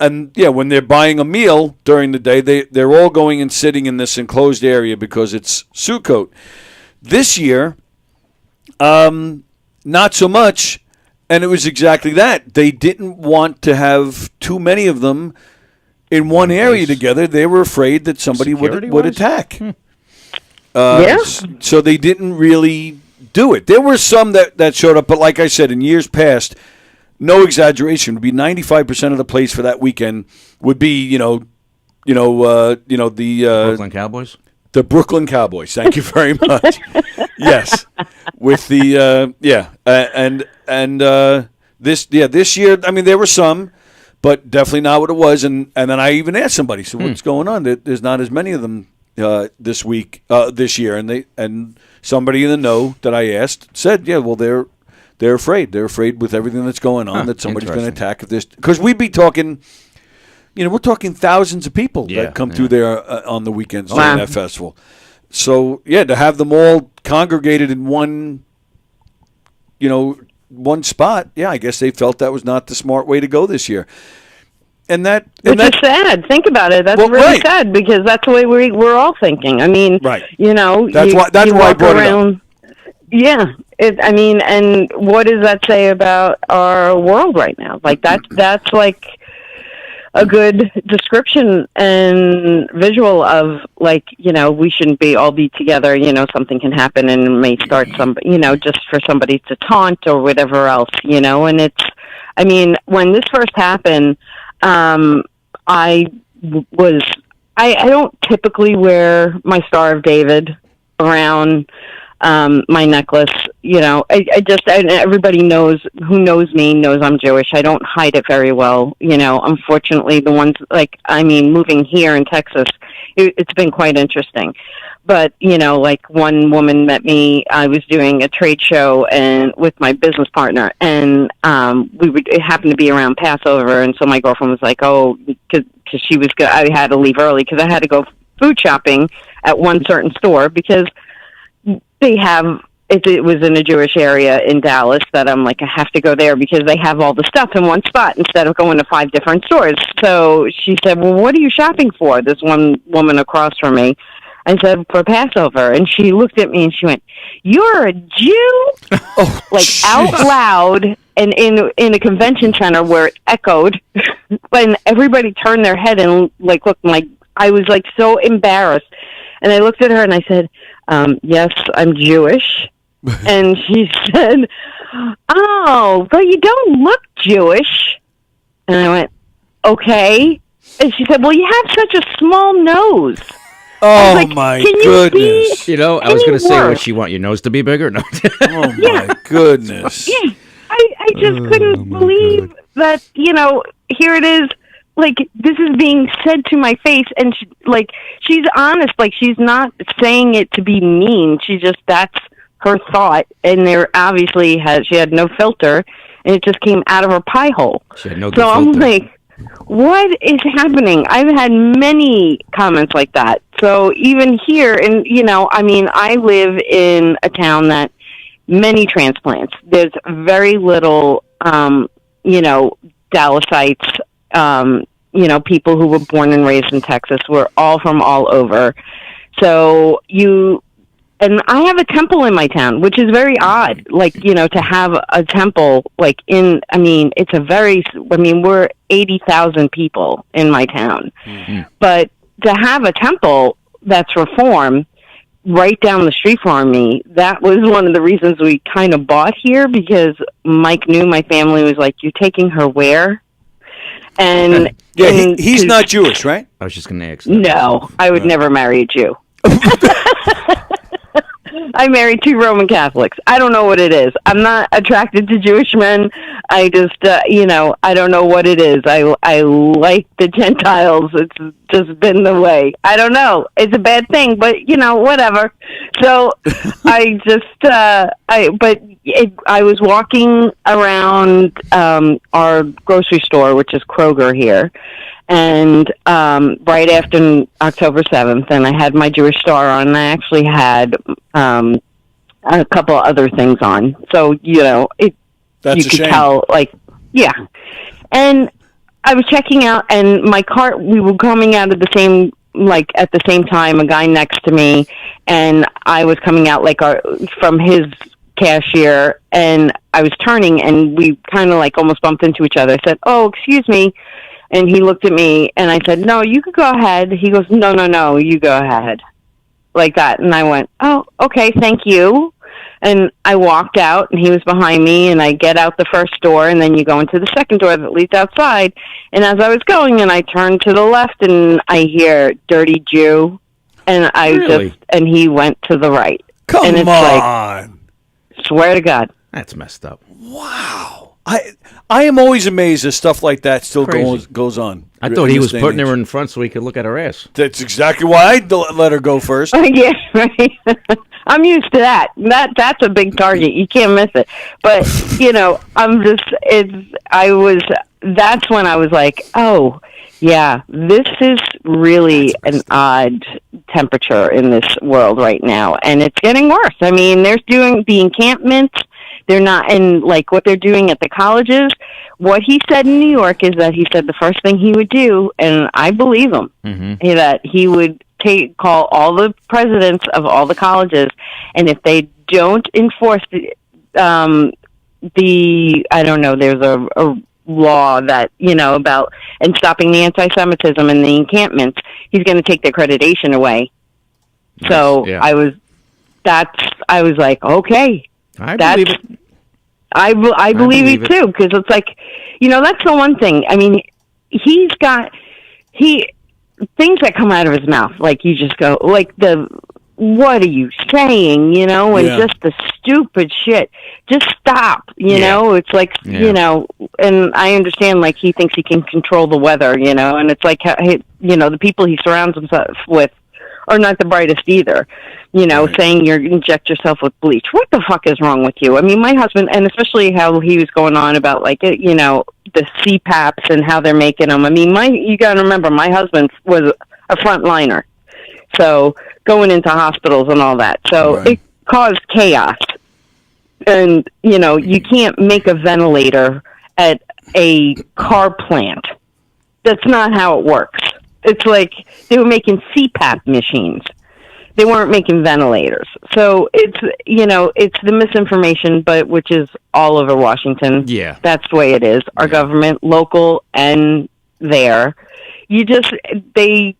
and when they're buying a meal during the day, they're all going and sitting in this enclosed area because it's Sukkot. This year, not so much. And it was exactly that. They didn't want to have too many of them in one area together. They were afraid that somebody would attack. So they didn't really do it. There were some that showed up, but like I said, in years past, no exaggeration, would be 95% of the place for that weekend would be, the Brooklyn Cowboys. The Brooklyn Cowboys. Thank you very much. Yes, with the this year, there were some, but definitely not what it was. And then I even asked somebody, so what's going on? There's not as many of them this year, and somebody in the know that I asked said, yeah, well they're they're afraid. They're afraid with everything that's going on that somebody's going to interesting. attack this. Because we'd be talking, we're talking thousands of people that come through there on the weekends during that festival. So, to have them all congregated in one spot, I guess they felt that was not the smart way to go this year. Which is sad. Think about it. That's really sad because that's the way we're all thinking. I mean, right. That's why I brought it up. Yeah. And what does that say about our world right now? Like that's like a good description and visual of like, we shouldn't all be together. Something can happen and it may start just for somebody to taunt or whatever else, and when this first happened, I don't typically wear my Star of David around my necklace. Everybody who knows me knows I'm Jewish. I don't hide it very well. Unfortunately, the ones moving here in Texas, it's been quite interesting. But, one woman met me, I was doing a trade show and with my business partner, and it happened to be around Passover, and so my girlfriend was like, because she was I had to leave early because I had to go food shopping at one certain store because they have, it was in a Jewish area in Dallas that I'm like, I have to go there because they have all the stuff in one spot instead of going to 5 different stores. So she said, well, what are you shopping for? This one woman across from me. I said, for Passover. And she looked at me and she went, you're a Jew? Out loud and in a convention center where it echoed. When everybody turned their head and looked like, I was so embarrassed. And I looked at her and I said, yes, I'm Jewish. And she said, oh, but you don't look Jewish. And I went, okay. And she said, well, you have such a small nose. Oh, my goodness. I was going to say, would she want your nose to be bigger? No. Oh, my goodness. Yeah. I just couldn't believe that, here it is. This is being said to my face, and she's honest. She's not saying it to be mean. That's her thought, and she had no filter, and it just came out of her pie hole. She had no filter. I'm like, what is happening? I've had many comments like that. So even here, and I live in a town that many transplants. There's very little, Dallasites, people who were born and raised in Texas. We're all from all over. So and I have a temple in my town, which is very odd, to have a temple, it's we're 80,000 people in my town. Mm-hmm. But to have a temple that's Reform right down the street from me, that was one of the reasons we kind of bought here, because Mike knew my family was like, you're taking her where? And he's not Jewish, right? I was just going to ask. No, I would never marry a Jew. I married 2 Roman Catholics. I don't know what it is. I'm not attracted to Jewish men. I just, I don't know what it is. I like the Gentiles. It's just been the way. I don't know. It's a bad thing, but, whatever. So I just, I was walking around our grocery store, which is Kroger here, and right after October 7th, and I had my Jewish star on, and I actually had a couple other things on. So, That's you could tell, yeah. And I was checking out, and my cart, we were coming out of the same, at the same time, a guy next to me, and I was coming out, from his cashier, and I was turning, and we kind of, almost bumped into each other. I said, oh, excuse me. And he looked at me, and I said, no, you could go ahead. He goes, no, you go ahead. Like that. And I went, oh, okay, thank you. And I walked out, and he was behind me, and I get out the first door, and then you go into the second door that leads outside. And as I was going, and I turned to the left, and I hear dirty Jew, and and he went to the right. Come on. Swear to God. That's messed up. Wow. I am always amazed that stuff like that still goes on. I thought he was putting her in front so he could look at her ass. That's exactly why I let her go first. Yeah, right. I'm used to that. That's a big target. You can't miss it. But that's when I was like, oh yeah, this is really an odd temperature in this world right now, and it's getting worse. I mean, they're doing the encampments. They're not, and like what they're doing at the colleges. What he said in New York is that he said the first thing he would do, and I believe him, that he would call all the presidents of all the colleges, and if they don't enforce the I don't know, there's a law that, about and stopping the anti-Semitism in the encampments, he's going to take the accreditation away. Nice. So yeah. I was like, okay, I believe it. I believe it too, because it's like, that's the one thing. I mean, things that come out of his mouth, like you just go, like what are you saying, and just the stupid shit. Just stop, It's like, and I understand, like, he thinks he can control the weather, and it's like, the people he surrounds himself with are not the brightest either, right. Saying you inject yourself with bleach. What the fuck is wrong with you? I mean, my husband, and especially how he was going on about, like, the CPAPs and how they're making them. I mean, you got to remember, my husband was a frontliner. So going into hospitals and all that. So right. It caused chaos. And, you can't make a ventilator at a car plant. That's not how it works. It's like they were making CPAP machines. They weren't making ventilators. So it's, it's the misinformation, but which is all over Washington. Yeah. That's the way it is. Our government, local and there. They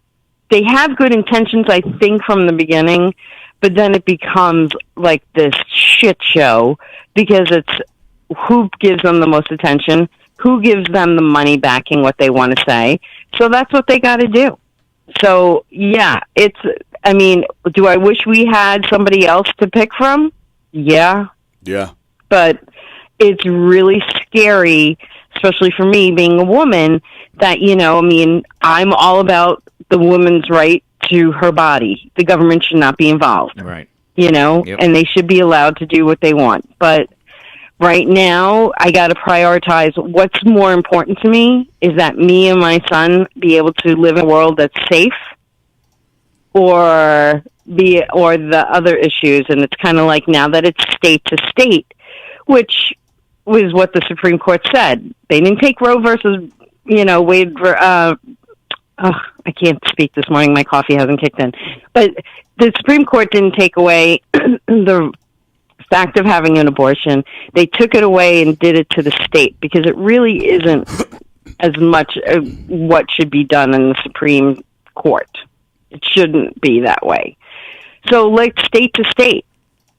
have good intentions, I think, from the beginning, but then it becomes like this shit show because it's who gives them the most attention, who gives them the money backing what they want to say. So that's what they got to do. So, yeah, do I wish we had somebody else to pick from? Yeah. Yeah. But it's really scary, especially for me being a woman, that, I'm all about the woman's right to her body. The government should not be involved. Right. And they should be allowed to do what they want. But right now, I got to prioritize what's more important to me is that me and my son be able to live in a world that's safe or the other issues. And it's kind of like now that it's state to state, which was what the Supreme Court said. They didn't take Roe versus, Wade, I can't speak this morning. My coffee hasn't kicked in. But the Supreme Court didn't take away the fact of having an abortion. They took it away and did it to the state because it really isn't as much what should be done in the Supreme Court. It shouldn't be that way. So let state to state,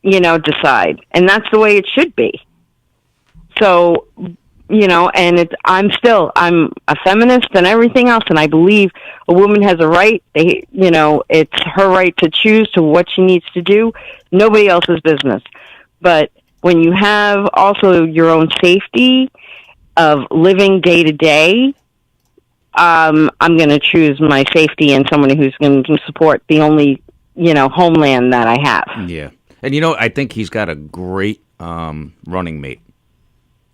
decide. And that's the way it should be. So, and I'm a feminist and everything else, and I believe a woman has a right. It's her right to choose to what she needs to do. Nobody else's business. But when you have also your own safety of living day to day, I'm going to choose my safety and someone who's going to support the only, homeland that I have. Yeah. And, I think he's got a great running mate.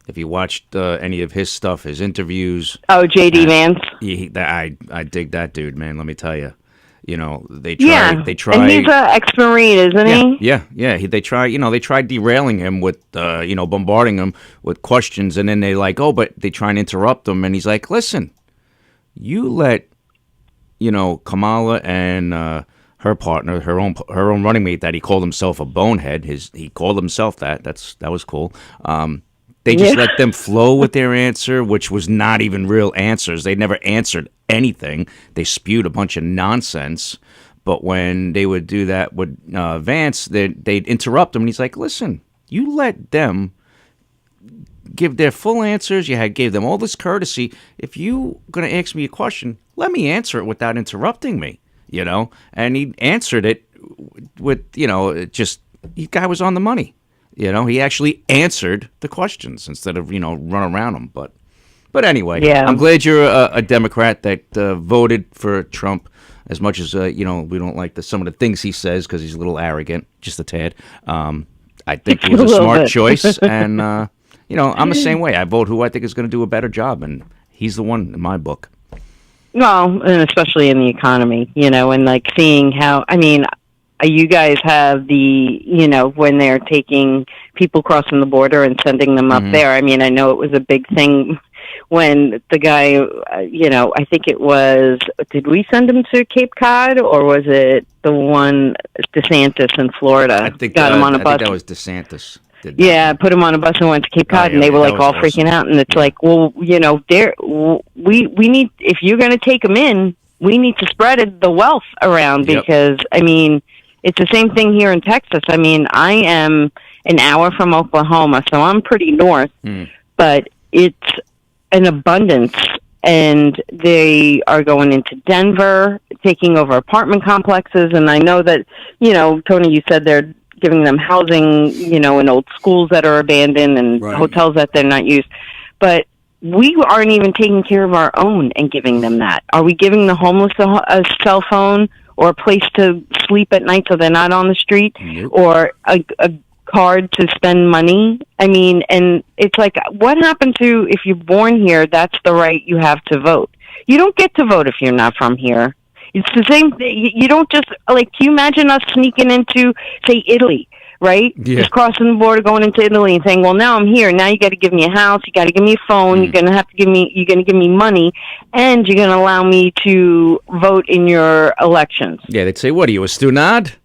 If you watched any of his stuff, his interviews. Oh, J.D. Vance. I dig that dude, man. Let me tell you. They try. And he's an ex-Marine, isn't he? Yeah. They try derailing him with, bombarding him with questions, and then they but they try and interrupt him, and he's like, listen, you let, Kamala and her partner, her own running mate that he called himself a bonehead. He called himself that. That was cool. They just let them flow with their answer, which was not even real answers. They never answered anything. They spewed a bunch of nonsense. But when they would do that with Vance, they'd interrupt him. And he's like, listen, you let them give their full answers. You gave them all this courtesy. If you're going to ask me a question, let me answer it without interrupting me, And he answered it with, the guy was on the money. He actually answered the questions instead of, run around them. But anyway, I'm glad you're a Democrat that voted for Trump. as much as we don't like some of the things he says because he's a little arrogant, just a tad. I think it was a smart choice, and I'm the same way. I vote who I think is going to do a better job, and he's the one in my book. Well, and especially in the economy, and like seeing how, you guys have when they're taking people crossing the border and sending them up there. I know it was a big thing when the guy, I think it was, did we send him to Cape Cod, or was it the one, DeSantis in Florida? I think got him on a bus. I think that was DeSantis. Yeah, put him on a bus and went to Cape Cod, and they were like all freaking out. And it's like, well, we need, if you're going to take them in, we need to spread the wealth around because, it's the same thing here in Texas. I am an hour from Oklahoma, so I'm pretty north, but it's an abundance. And they are going into Denver, taking over apartment complexes. And I know that, Tony, you said they're giving them housing, in old schools that are abandoned and hotels that they're not used. But we aren't even taking care of our own and giving them that. Are we giving the homeless a cell phone or a place to sleep at night so they're not on the street, or a card to spend money? And it's like, what happened to, if you're born here, that's the right you have to vote. You don't get to vote if you're not from here. It's the same thing. You don't just, can you imagine us sneaking into, say, Italy, right? Yeah. Just crossing the border, going into Italy and saying, well, now I'm here. Now you got to give me a house. You got to give me a phone. You're going to give me money, and you're going to allow me to vote in your elections. Yeah, they'd say, what are you, a student?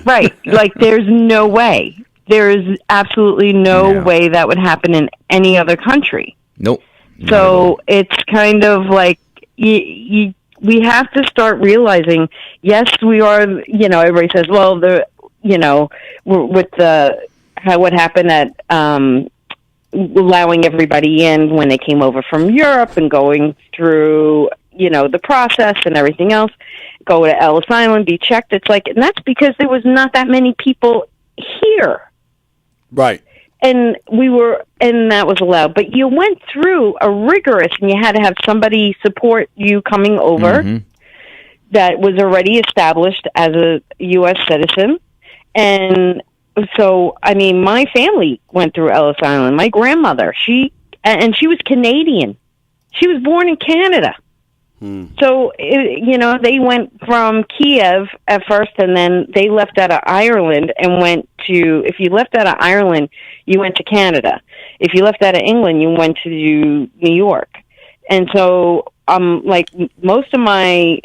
Right. Like, there's no way. There is absolutely no way that would happen in any other country. Nope. So it's kind of like, we have to start realizing, yes, we are, everybody says, well, with what happened at allowing everybody in when they came over from Europe and going through, the process and everything else, go to Ellis Island, be checked. It's like, and that's because there was not that many people here. Right. And that was allowed. But you went through a rigorous, and you had to have somebody support you coming over that was already established as a U.S. citizen. And so, my family went through Ellis Island. My grandmother, she was Canadian. She was born in Canada. So, they went from Kiev at first, and then they left out of Ireland and went to, if you left out of Ireland, you went to Canada. If you left out of England, you went to New York. And so, most of my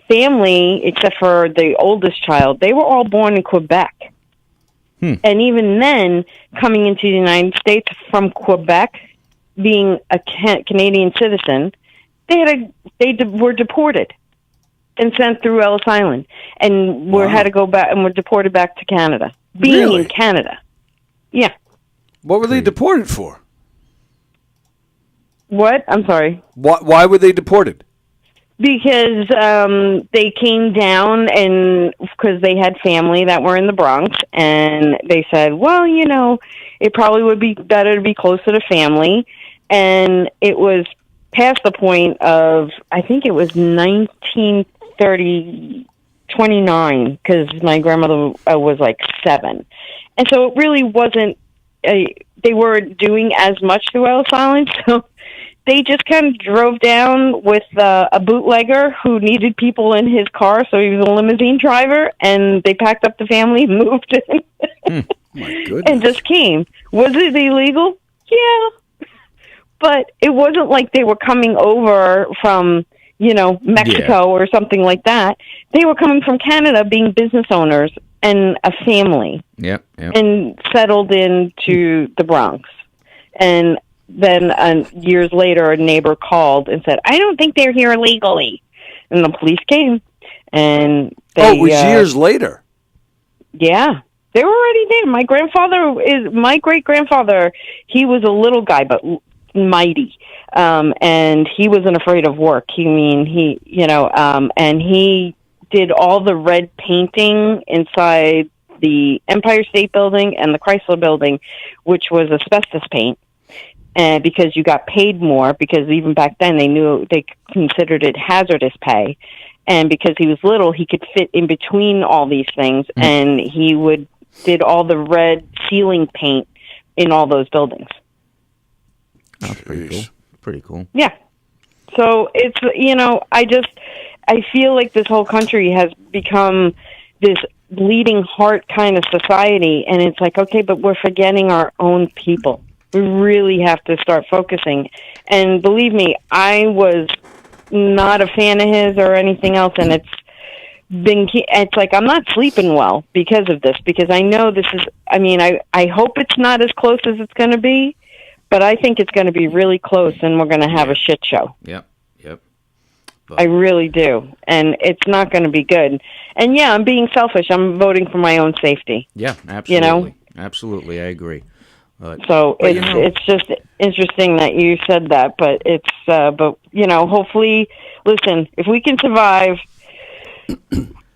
family, except for the oldest child, they were all born in Quebec. And even then, coming into the United States from Quebec, being a Canadian citizen, they were deported and sent through Ellis Island, and had to go back and were deported back to Canada. Being in Canada, yeah. What were they deported for? What? I'm sorry. Why were they deported? Because they came down, and because they had family that were in the Bronx, and they said, well, it probably would be better to be closer to family, and it was past the point of, I think it was 29, because my grandmother was like 7. And so it really wasn't, they weren't doing as much through Ellis Island, so they just kind of drove down with a bootlegger who needed people in his car, so he was a limousine driver, and they packed up the family, moved in, my goodness. and just came. Was it illegal? Yeah. But it wasn't like they were coming over from, Mexico or something like that. They were coming from Canada, being business owners and a family. Yep. And settled into the Bronx. And then years later, a neighbor called and said, I don't think they're here illegally. And the police came. And they, it was years later. Yeah. They were already there. My great-grandfather, he was a little guy, but mighty, and he wasn't afraid of work. And he did all the red painting inside the Empire State Building and the Chrysler Building, which was asbestos paint, and because you got paid more, because even back then they considered it hazardous pay, And because he was little, he could fit in between all these things, and he did all the red ceiling paint in all those buildings. That's pretty cool. Pretty cool. Yeah. So it's, I feel like this whole country has become this bleeding heart kind of society, and it's like, okay, but we're forgetting our own people. We really have to start focusing. And believe me, I was not a fan of his or anything else, and it's like I'm not sleeping well because of this, because I know this is, I hope it's not as close as it's going to be, but I think it's going to be really close, and we're going to have a shit show. Yep. But I really do, and it's not going to be good. And yeah, I'm being selfish. I'm voting for my own safety. Yeah, absolutely. Absolutely, I agree. It's just interesting that you said that, but hopefully, listen, if we can survive,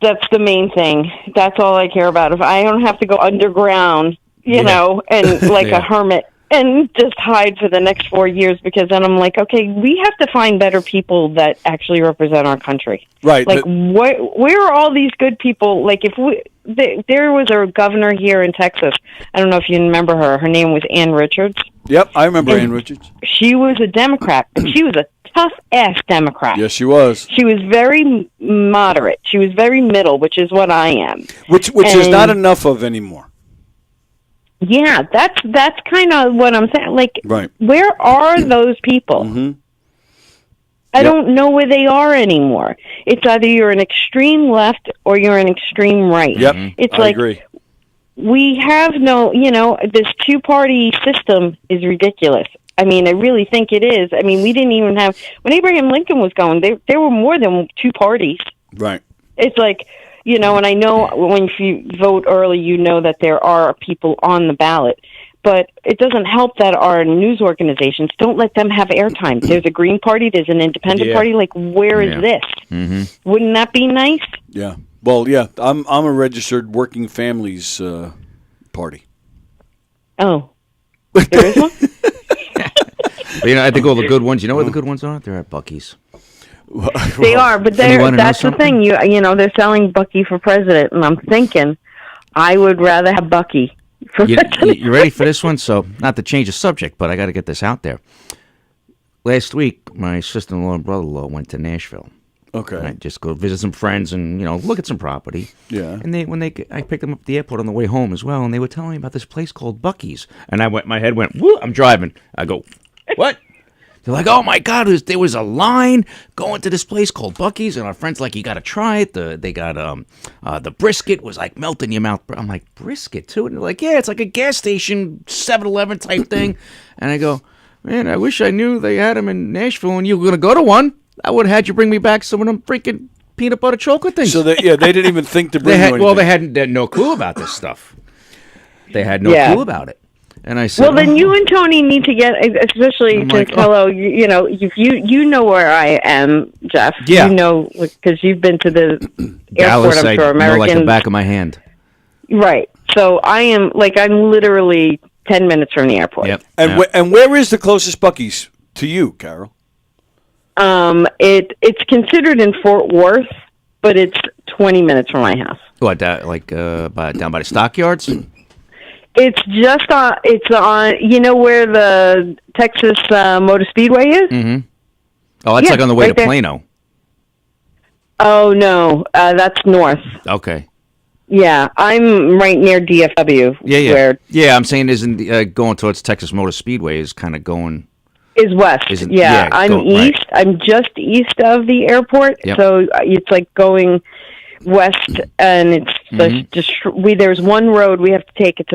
that's the main thing. That's all I care about. If I don't have to go underground, and like a hermit and just hide for the next 4 years, because then I'm like, okay, we have to find better people that actually represent our country. Right. Like, where are all these good people? Like, there was a governor here in Texas. I don't know if you remember her. Her name was Ann Richards. Yep, I remember Ann Richards. She was a Democrat, and she was a tough-ass Democrat. Yes, she was. She was very moderate. She was very middle, which is what I am. Which is not enough of anymore. Yeah, that's kind of what I'm saying. Like, right. Where are those people? Mm-hmm. I don't know where they are anymore. It's either you're an extreme left or you're an extreme right. Yep, it's I like, agree. We have this two-party system is ridiculous. I mean, I really think it is. I mean, we didn't even have, when Abraham Lincoln was going, there were more than two parties. Right. It's like, and I know when you vote early, that there are people on the ballot, but it doesn't help that our news organizations don't let them have airtime. There's a Green Party, there's an Independent Party. Like, where is this? Mm-hmm. Wouldn't that be nice? Yeah. Well, yeah, I'm a registered working families party. Oh, there is one? But, I think all the good ones, where the good ones are? They're at Buc-ee's. They are, but that's the thing. They're selling Bucky for president, and I'm thinking I would rather have Bucky for president. You ready for this one? So, not to change the subject, but I got to get this out there. Last week, my sister-in-law and brother-in-law went to Nashville. Okay. And I just go visit some friends and, look at some property. Yeah. And I picked them up at the airport on the way home as well, and they were telling me about this place called Buc-ee's. And my head went, woo, I'm driving. I go, what? They're like, oh my God, there was a line going to this place called Buc-ee's, and our friend's like, you got to try it. They got the brisket was like melt in your mouth. I'm like, brisket too? And they're like, yeah, it's like a gas station 7-Eleven type thing. And I go, man, I wish I knew they had them in Nashville and you were going to go to one. I would have had you bring me back some of them freaking peanut butter chocolate things. So they didn't even think to bring you anything. Well, they had no clue about this stuff. They had no clue about it. And I said, well, then you and Tony need to get, especially since, if you know where I am, Jeff. Yeah. Because you've been to the Dallas, airport, I'm sure, I know like the American. back of my hand. Right. So I'm literally 10 minutes from the airport. Yep. And where is the closest Buc-ee's to you, Carol? It's considered in Fort Worth, but it's 20 minutes from my house. What, down by the stockyards? It's just on, where the Texas Motor Speedway is? Mm-hmm. Oh, that's like on the way to Plano. Oh, no, that's north. Okay. Yeah, I'm right near DFW. Yeah, I'm saying isn't going towards Texas Motor Speedway is kind of going... Is west. I'm east. Right. I'm just east of the airport, so it's like going west, and it's there's one road we have to take. It's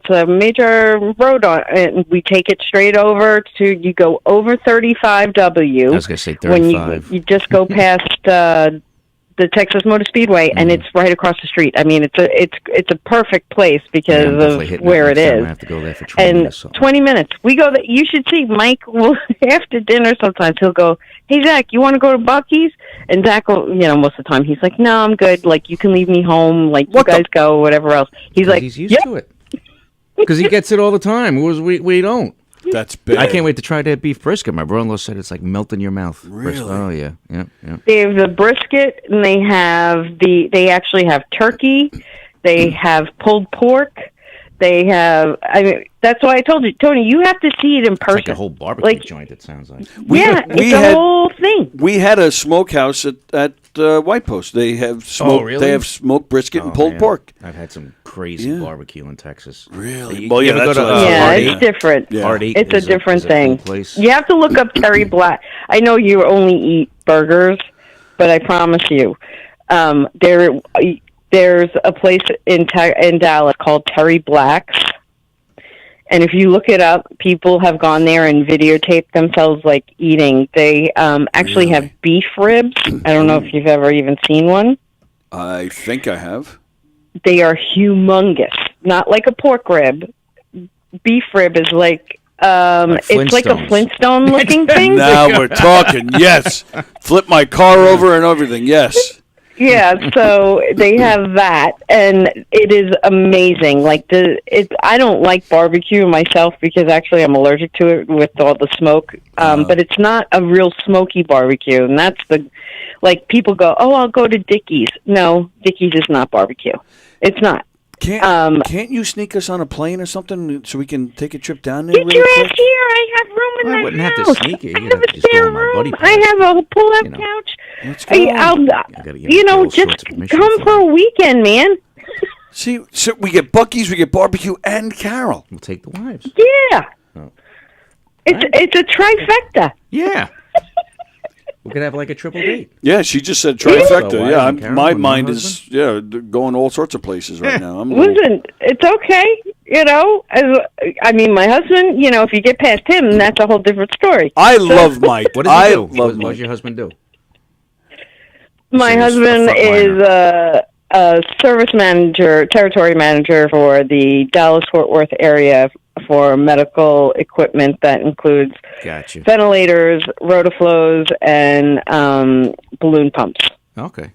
a major road and we take it straight over to, you go over 35W. I was going to say 35. When you just go past the Texas Motor Speedway, and it's right across the street. I mean, it's a perfect place because of where it is. I have to go there for 20 minutes. 20 minutes. We go there. You should see Mike will, after dinner sometimes he'll go, hey, Zach, you want to go to Buc-ee's? And Zach will, most of the time, he's like, no, I'm good. Like, you can leave me home. Like, you guys go, whatever else. He's like, he's used to it. Because he gets it all the time. We don't. That's big. I can't wait to try that beef brisket. My brother-in-law said it's like melt in your mouth. Really? Oh yeah. They have the brisket, and they actually have turkey. They have pulled pork. They have. I mean, that's why I told you, Tony. You have to see it in person. It's like a whole barbecue joint. It sounds like. It's a whole thing. We had a smokehouse at White Post. They have smoked. Really? They have smoked brisket and pulled man. pork. I've had some crazy barbecue in Texas. Really? Well, yeah, that's it's different. Yeah. It's a different thing. Cool place. You have to look up Terry Black. I know you only eat burgers, but I promise you, there's a place in Dallas called Terry Black's. And if you look it up, people have gone there and videotaped themselves like eating. They actually have beef ribs. I don't know if you've ever even seen one. I think I have. They are humongous. Not like a pork rib. Beef rib is like it's like a Flintstone looking thing. Now we're talking. Yes. Flip my car over and everything. Yes. Yeah, so they have that, and it is amazing. Like I don't like barbecue myself because actually I'm allergic to it with all the smoke. But it's not a real smoky barbecue, and that's like people go, "Oh, I'll go to Dickey's." No, Dickey's is not barbecue. It's not. Can't you sneak us on a plane or something so we can take a trip down there? Get your ass here! I have room in I my wouldn't house. have to sneak it. I You'd have have to a just go spare on my buddy room. pass. I have a pull-up couch. Let's go. I'll just come for a weekend, man. See, so we get Buc-ee's, we get barbecue, and Carol. We'll take the wives. Yeah. It's a trifecta. Yeah. We could have like a triple date. Yeah, she just said trifecta. So, Yeah, Karen, my and mind my is going all sorts of places right now. Listen, it's okay. You know, I mean, my husband. You know, if you get past him, that's a whole different story. I love Mike. What does he do? What does your husband do? My husband is a service manager, territory manager for the Dallas-Fort Worth area for medical equipment that includes ventilators, rotaflows, and balloon pumps. Okay.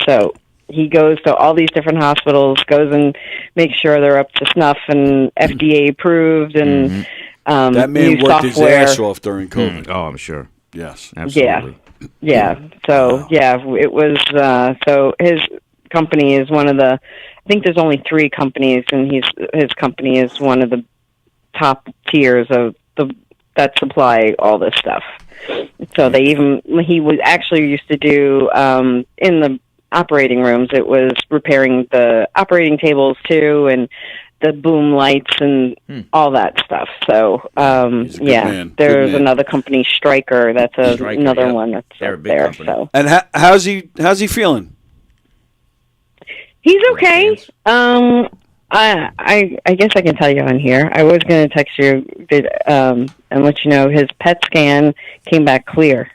So he goes to all these different hospitals, goes and makes sure they're up to snuff and FDA approved, and that man new worked his software. ass off during COVID. Oh, I'm sure. Yes, absolutely. Yeah. So it was. So his company is one of the. I think there's only 3 companies, and his company is one of the top tiers of that supply all this stuff. So he was actually used to do in the operating rooms. It was repairing the operating tables too, and the boom lights and all that stuff. So there's another company, Stryker. That's another one that's They're up a big there. company. So And how's he feeling? he's okay. I guess I can tell you on here. I was going to text you and let you know his PET scan came back clear.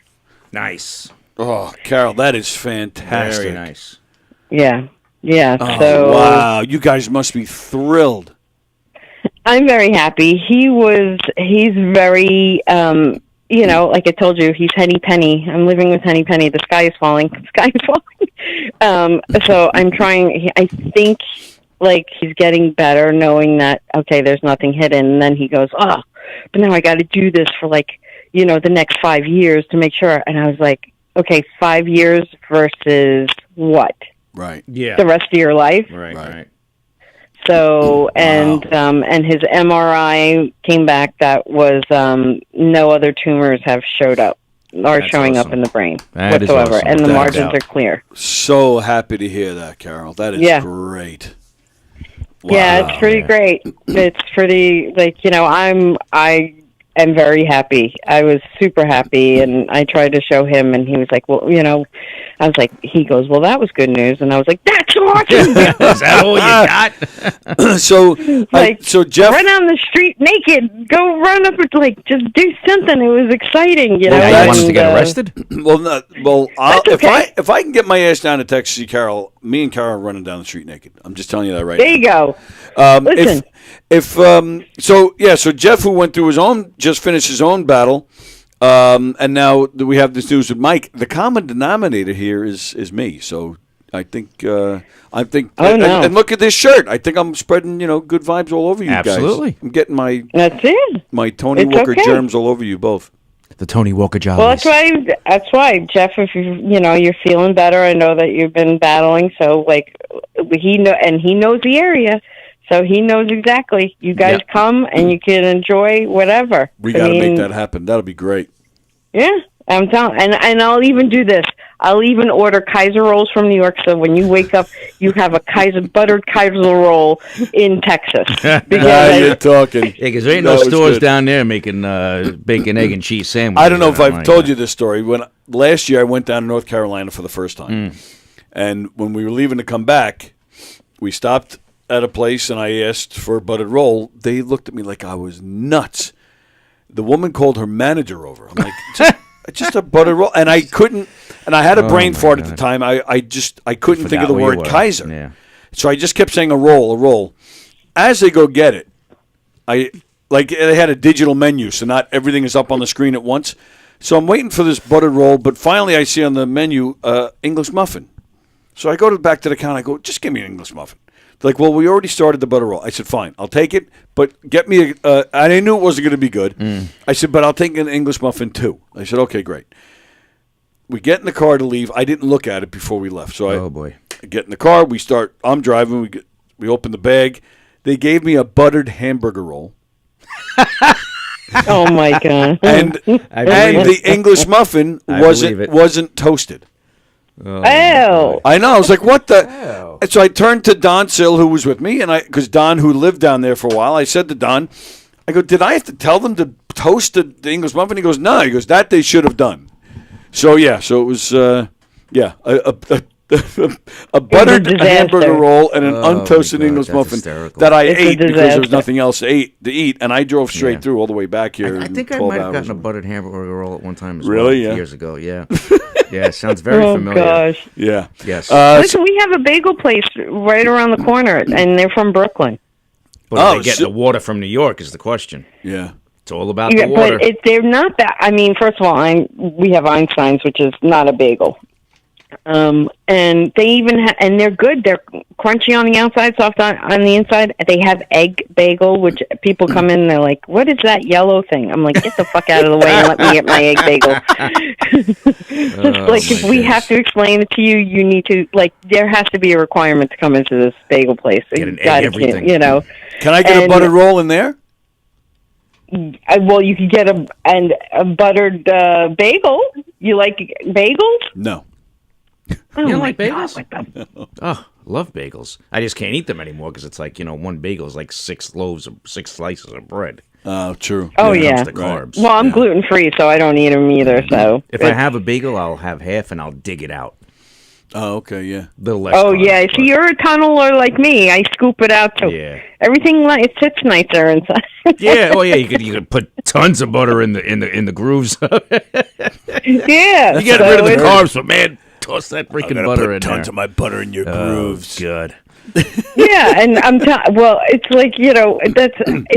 Nice. Oh, Carol, that is fantastic. Very nice. Yeah. Oh, So wow, you guys must be thrilled. I'm very happy. He's very, like I told you, he's Henny Penny. I'm living with Henny Penny. The sky is falling. The sky is falling. So I'm trying, I think, like, he's getting better knowing that, okay, there's nothing hidden. And then he goes, oh, but now I got to do this for, like, the next 5 years to make sure. And I was like, okay, 5 years versus what? Right. Yeah. The rest of your life? Right. So, and his MRI came back that was no other tumors have showed up or showing up in the brain That is whatsoever, awesome. and the Without a margins doubt. are clear. So happy to hear that, Carol. That is great. Wow. Yeah, it's pretty great. It's pretty, I am very happy. I was super happy, and I tried to show him, and he was like, well, I was like, he goes, well, that was good news. And I was like, that's awesome. Is that all you got? so Jeff, run on the street naked, go run up, just do something. It was exciting, You wanted to get arrested? if I can get my ass down to Texas, Carol, me and Carol are running down the street naked. I'm just telling you that right there now. There you go. Listen. So Jeff, who went through just finished his own battle, and now we have this news with Mike. The common denominator here is me. So I think. I think. Oh, no. And look at this shirt. I think I'm spreading, good vibes all over you Absolutely. guys. I'm getting my. That's it. My Tony It's Walker okay. germs all over you both. The Tony Walker Jollies. Well, that's why, Jeff. If you're feeling better, I know that you've been battling. So, he knows the area, so he knows exactly. You guys come and you can enjoy whatever. We got to make that happen. That'll be great. Yeah, I'm telling, and I'll even do this. I'll even order Kaiser rolls from New York, so when you wake up, you have a buttered Kaiser roll in Texas. Now you're talking. Yeah, because there ain't no stores down there making bacon, egg, and cheese sandwiches. I don't know if I've told you this story. When last year I went down to North Carolina for the first time, and when we were leaving to come back, we stopped at a place and I asked for a buttered roll. They looked at me like I was nuts. The woman called her manager over. I'm like, just a buttered roll, and I couldn't. And I had a brain fart at the time. I couldn't think of the word Kaiser. Yeah. So I just kept saying a roll, a roll. As they go get it, they had a digital menu, so not everything is up on the screen at once. So I'm waiting for this buttered roll, but finally I see on the menu English muffin. So I go back to the counter. I go, just give me an English muffin. They're like, well, we already started the butter roll. I said, fine, I'll take it, but get me and I knew it wasn't going to be good. I said, but I'll take an English muffin too. I said, okay, great. We get in the car to leave. I didn't look at it before we left. So I get in the car. I'm driving. We open the bag. They gave me a buttered hamburger roll. Oh my God! And the English muffin wasn't toasted. Oh! I know. I was like, what the? And so I turned to Don Sill, who was with me, and because Don, who lived down there for a while, I said to Don, I go, did I have to tell them to toast the English muffin? He goes, no. He goes, that they should have done. So it was a buttered hamburger roll and an untoasted English muffin that I ate because there was nothing else to eat, and I drove straight through all the way back here. I think I might have gotten a buttered hamburger roll at one time as well. Really? Yeah. Years ago, yeah. Yeah, it sounds very familiar. Oh, gosh. Yeah. Yes. Listen, we have a bagel place right around the corner, and they're from Brooklyn. But are they getting the water from New York is the question. Yeah. It's all about the water. But they're not that. I mean, first of all, we have Einstein's, which is not a bagel. And they even and they're good. They're crunchy on the outside, soft on the inside. They have egg bagel, which people come in and they're like, "What is that yellow thing?" I'm like, "Get the fuck out of the way and let me get my egg bagel." If we have to explain it to you, you need to there has to be a requirement to come into this bagel place. Get an egg everything. Can I get a buttered roll in there? Well, you could get a buttered bagel. You like bagels? No. Oh, you don't like God, bagels? Oh, love bagels. I just can't eat them anymore because it's like, one bagel is like 6 slices of bread. Oh, true. Oh, When it yeah. comes to carbs. Well, I'm gluten-free, so I don't eat them either. So if I have a bagel, I'll have half and I'll dig it out. Oh, okay, yeah. Little less. Oh, carbs, yeah. See, you're a tunneler like me. I scoop it out, too. Yeah. Everything, it sits nicer inside. Yeah. Oh, yeah. You could put tons of butter in the grooves. Yeah. You get rid of the carbs, but man, toss that freaking butter in there. Tons of my butter in your grooves. Good. Yeah, and it's like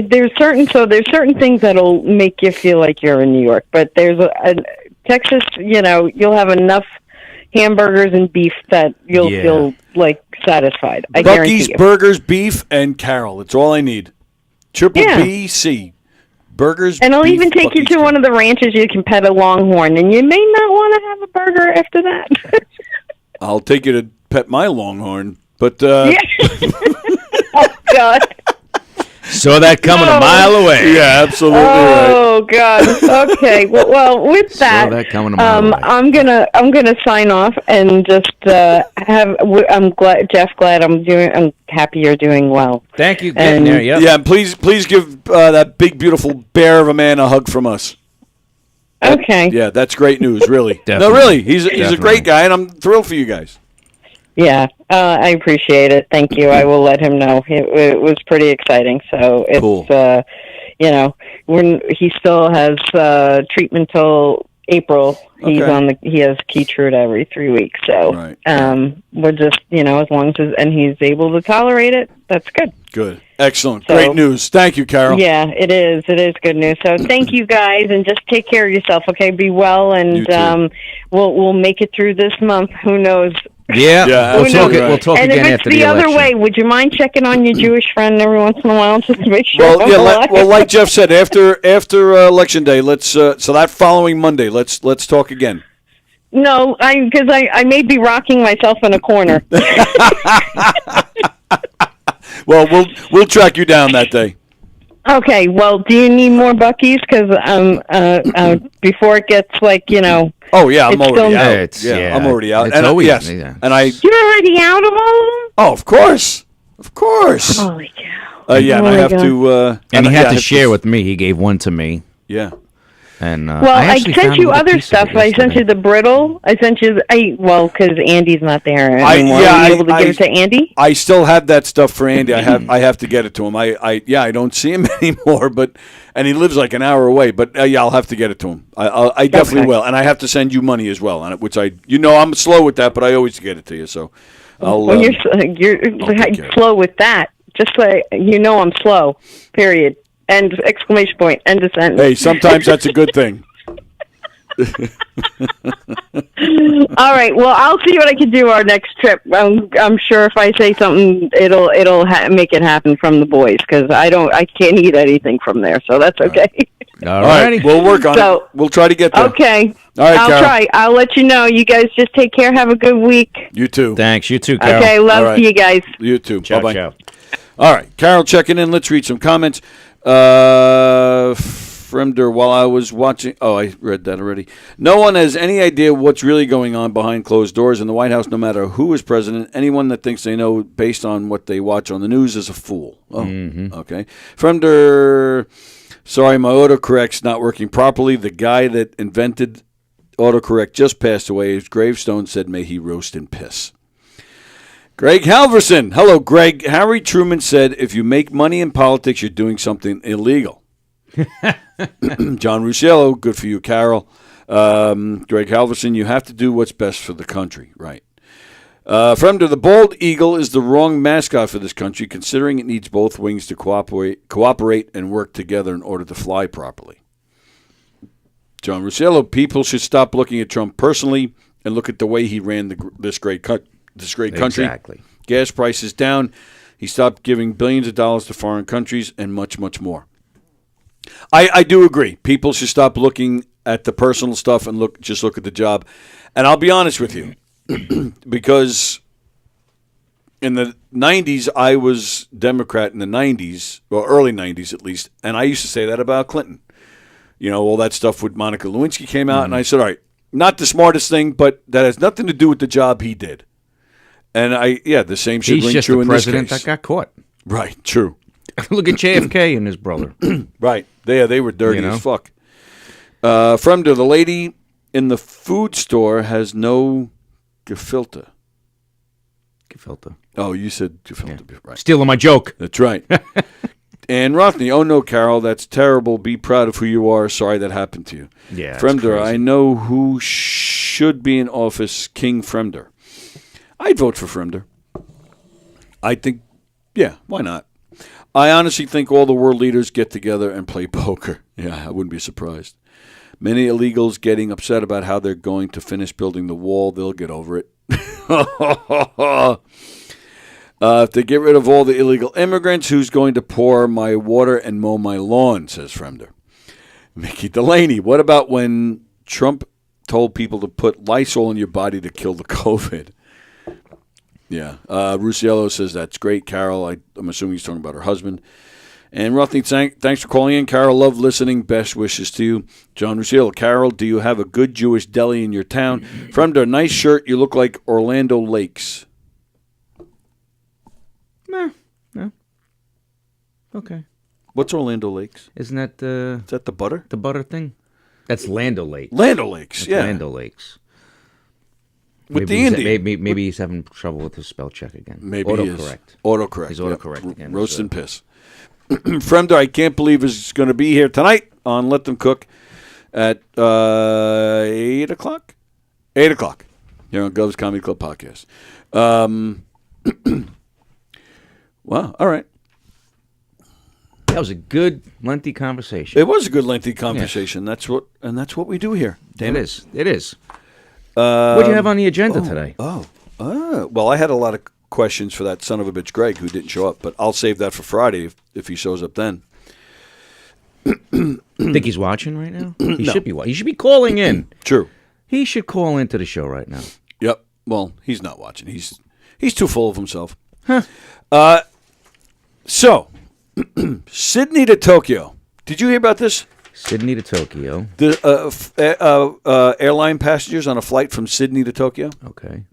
there's certain things that'll make you feel like you're in New York, but there's Texas. You'll have enough hamburgers and beef that you'll feel satisfied. I guarantee Buc-ee's you. Burgers, beef, and Carol. That's all I need. Triple B C. Burgers. And I'll beef, even take you Buc-ee's to one of the ranches. You can pet a longhorn, and you may not want to have a burger after that. I'll take you to pet my longhorn, but Oh God. Saw that coming a mile away. Yeah, absolutely right. Oh God. Okay. Well, with that, Saw that coming a mile away. I'm gonna sign off and just I'm happy you're doing well. Thank you. And- There, yep. Yeah, and please give that big, beautiful bear of a man a hug from us. Okay. Yeah, that's great news, really. No, Definitely. really, he's a Definitely. great guy, and I'm thrilled for you guys. Yeah, I appreciate it. Thank you. I will let him know. It was pretty exciting. So it's Cool. when he still has treatment till April. He has Keytruda every 3 weeks. So Right. we're just as long as and he's able to tolerate it, that's good. Good, excellent, So- great news. Thank you, Carol. Yeah, it is. It is good news. So thank you guys, and just take care of yourself. Okay, be well, You and too. we'll make it through this month. Who knows Yeah, Yeah, we'll talk. absolutely We'll talk And again if it's after the the other election. way, would you mind checking on your Jewish friend every once in a while just to make sure? Well, I'm alive? well, like Jeff said, after election day, let's so that following Monday, let's talk again. No, because I may be rocking myself in a corner. Well, we'll track you down that day. Okay. Well, do you need more Buc-ee's? Because before it gets Oh yeah, I'm it's already still- out. I'm already out. It's And, always yes, yeah. and I. You're already out of all? Oh, of course. Holy cow! Yeah, and Oh I my have God. to. And he I had to have share with me. He gave one to me. Yeah. And Well, I actually sent found a you little other piece of it stuff. I sent yesterday. you the brittle. I sent you because Andy's not there I anymore. Were you able to give it to Andy? I still have that stuff for Andy. I have to get it to him. I don't see him anymore, and he lives like an hour away. But yeah, I'll have to get it to him. I definitely will, and I have to send you money as well on it, which I'm slow with that, but I always get it to you. So I'll. When you're take care of slow with that, just say I'm slow. Period. End exclamation point. End of sentence. Hey, sometimes that's a good thing. All right. Well, I'll see what I can do our next trip. I'm sure if I say something, it'll make it happen from the boys because I can't eat anything from there, so that's okay. All right, we'll work on it. We'll try to get there. Okay. All right, I'll Carol. try. I'll let you know. You guys just take care. Have a good week. You too. Thanks. You too, Carol. Okay. Love All right. to you guys. You too. Ciao, Bye-bye. ciao. All right, Carol checking in. Let's read some comments. Fremder, while I was watching... Oh, I read that already. No one has any idea what's really going on behind closed doors in the White House, no matter who is president. Anyone that thinks they know based on what they watch on the news is a fool. Oh, okay. Fremder, sorry, my autocorrect's not working properly. The guy that invented autocorrect just passed away. His gravestone said, may he roast in piss. Greg Halverson. Hello, Greg. Harry Truman said, if you make money in politics, you're doing something illegal. John Rusciello, good for you, Carol. Greg Halverson, you have to do what's best for the country. Right. Fremder, the bald eagle is the wrong mascot for this country, considering it needs both wings to cooperate and work together in order to fly properly. John Rusciello, people should stop looking at Trump personally and look at the way he ran this great country. Exactly. Gas prices down. He stopped giving billions of dollars to foreign countries and much, much more. I do agree. People should stop looking at the personal stuff and just look at the job. And I'll be honest with you, because in the 90s, I was Democrat in the 90s, or early 90s at least, and I used to say that about Clinton. All that stuff with Monica Lewinsky came out, and I said, all right, not the smartest thing, but that has nothing to do with the job he did. And the same should He's ring just true the in this president case. that got caught. Right, true. Look at JFK and his brother. Right. They were dirty as fuck. Fremder, the lady in the food store has no gefilte. Gefilte. Oh, you said gefilte. Yeah. Right. Stealing my joke. That's right. And Rothney, oh no, Carol, that's terrible. Be proud of who you are. Sorry that happened to you. Yeah. Fremder, I know who should be in office, King Fremder. I'd vote for Fremder. I think, why not? I honestly think all the world leaders get together and play poker. Yeah, I wouldn't be surprised. Many illegals getting upset about how they're going to finish building the wall. They'll get over it. If they get rid of all the illegal immigrants, who's going to pour my water and mow my lawn, says Fremder. Mickey Delaney, what about when Trump told people to put Lysol in your body to kill the COVID? Yeah. Rusciello says that's great, Carol. I'm assuming he's talking about her husband. And Rothney, thanks for calling in. Carol, love listening. Best wishes to you. John Rusciello, Carol, do you have a good Jewish deli in your town? Fremder, nice shirt. You look like Orlando Lakes. No. Okay. What's Orlando Lakes? Isn't that Is that the butter? the butter thing? That's Lando Lakes. Lando Lakes, That's yeah. Lando Lakes. With maybe the Indian. Maybe he's having trouble with his spell check again. Maybe he is. Autocorrect. Autocorrect. He's autocorrect again. Roast and piss. Fremder, I can't believe is going to be here tonight on Let Them Cook at 8 o'clock? 8 o'clock here on Gov's Comedy Club Podcast. Wow, all right. That was a good, lengthy conversation. It was a good, lengthy conversation. That's what we do here. Damn It is. What do you have on the agenda today? Oh, Well, I had a lot of questions for that son of a bitch Greg who didn't show up, but I'll save that for Friday if he shows up then. Think he's watching right now? He No. should be. He should be calling in. True. He should call into the show right now. Yep. Well, he's not watching. He's too full of himself. Huh. So, Sydney to Tokyo. Did you hear about this? Sydney to Tokyo. The airline passengers on a flight from Sydney to Tokyo. Okay.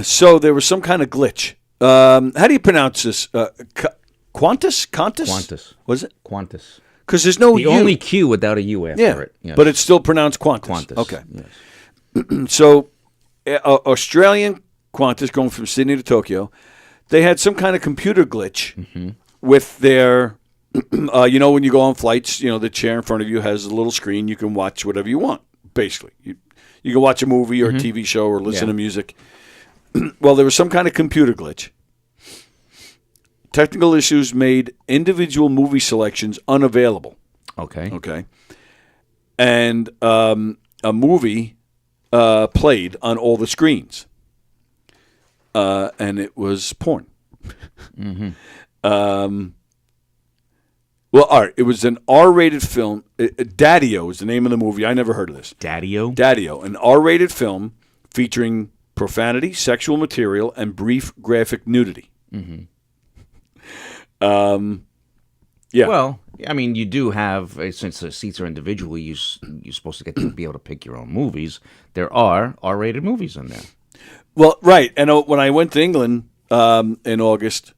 So there was some kind of glitch. How do you pronounce this? Qantas? Qantas. Was it? Qantas. Because there's no the U. only Q without a U after it. Yes. But it's still pronounced Qantas. Qantas. Okay. Yes. So, Australian Qantas going from Sydney to Tokyo, they had some kind of computer glitch with their, you know, when you go on flights, you know, the chair in front of you has a little screen. You can watch whatever you want, basically. You can watch a movie or a TV show or listen to music. Well, there was some kind of computer glitch. Technical issues made individual movie selections unavailable. Okay. And a movie played on all the screens. And it was porn. Well, all right. It was an R-rated film. Daddy-O is the name of the movie. I never heard of this. Daddy-O? Daddy-O, an R-rated film featuring profanity, sexual material, and brief graphic nudity. Yeah. Well, I mean, you do have, since the seats are individually, you're supposed to get to be able to pick your own movies. There are R-rated movies in there. Well, right. And when I went to England in August,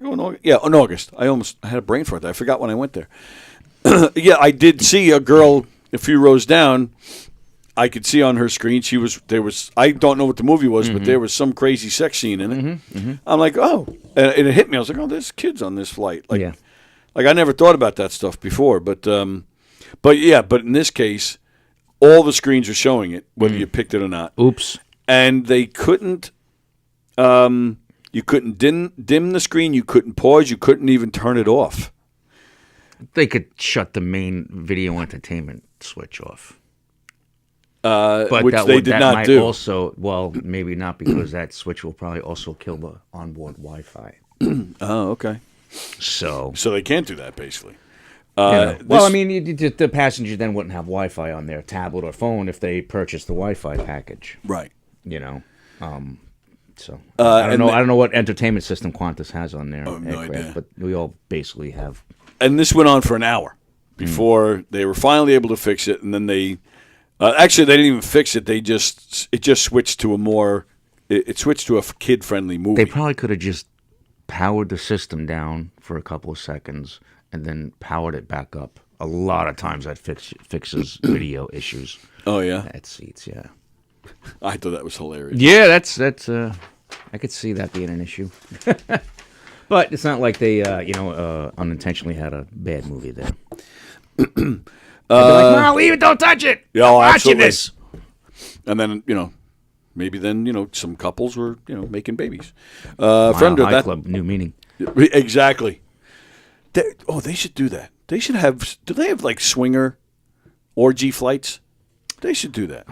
in August. I had a brain fart. I forgot when I went there. Yeah, I did see a girl a few rows down. I could see on her screen I don't know what the movie was, but there was some crazy sex scene in it. I'm like, oh, and it hit me. I was like, oh, there's kids on this flight. Like I never thought about that stuff before, but in this case, all the screens are showing it, whether you picked it or not. Oops. And they couldn't. You couldn't dim the screen. You couldn't pause. You couldn't even turn it off. They could shut the main video entertainment switch off. But which that they did not might do. Also, well, maybe not, because that switch will probably also kill the onboard Wi-Fi. Oh, okay. So they can't do that, basically. Well, I mean, the passenger then wouldn't have Wi-Fi on their tablet or phone if they purchased the Wi-Fi package. Right. You know. So I don't know. I don't know what entertainment system Qantas has on their aircraft, idea. but we all basically have. And this went on for an hour before they were finally able to fix it, and then they actually they didn't even fix it. It just switched to a more switched to a kid-friendly movie. They probably could have just powered the system down for a couple of seconds and then powered it back up. A lot of times that fixes video issues. Oh yeah, at seats. Yeah, I thought that was hilarious. Yeah, that's I could see that being an issue. But it's not like they unintentionally had a bad movie there. They'd be like, no, leave it, don't touch it. Yeah, I'm watching absolutely. this. And then maybe then some couples were making babies. Mile Friend of High that Club, new meaning. Exactly. They should do that. They should have. Do they have like swinger orgy flights? They should do that.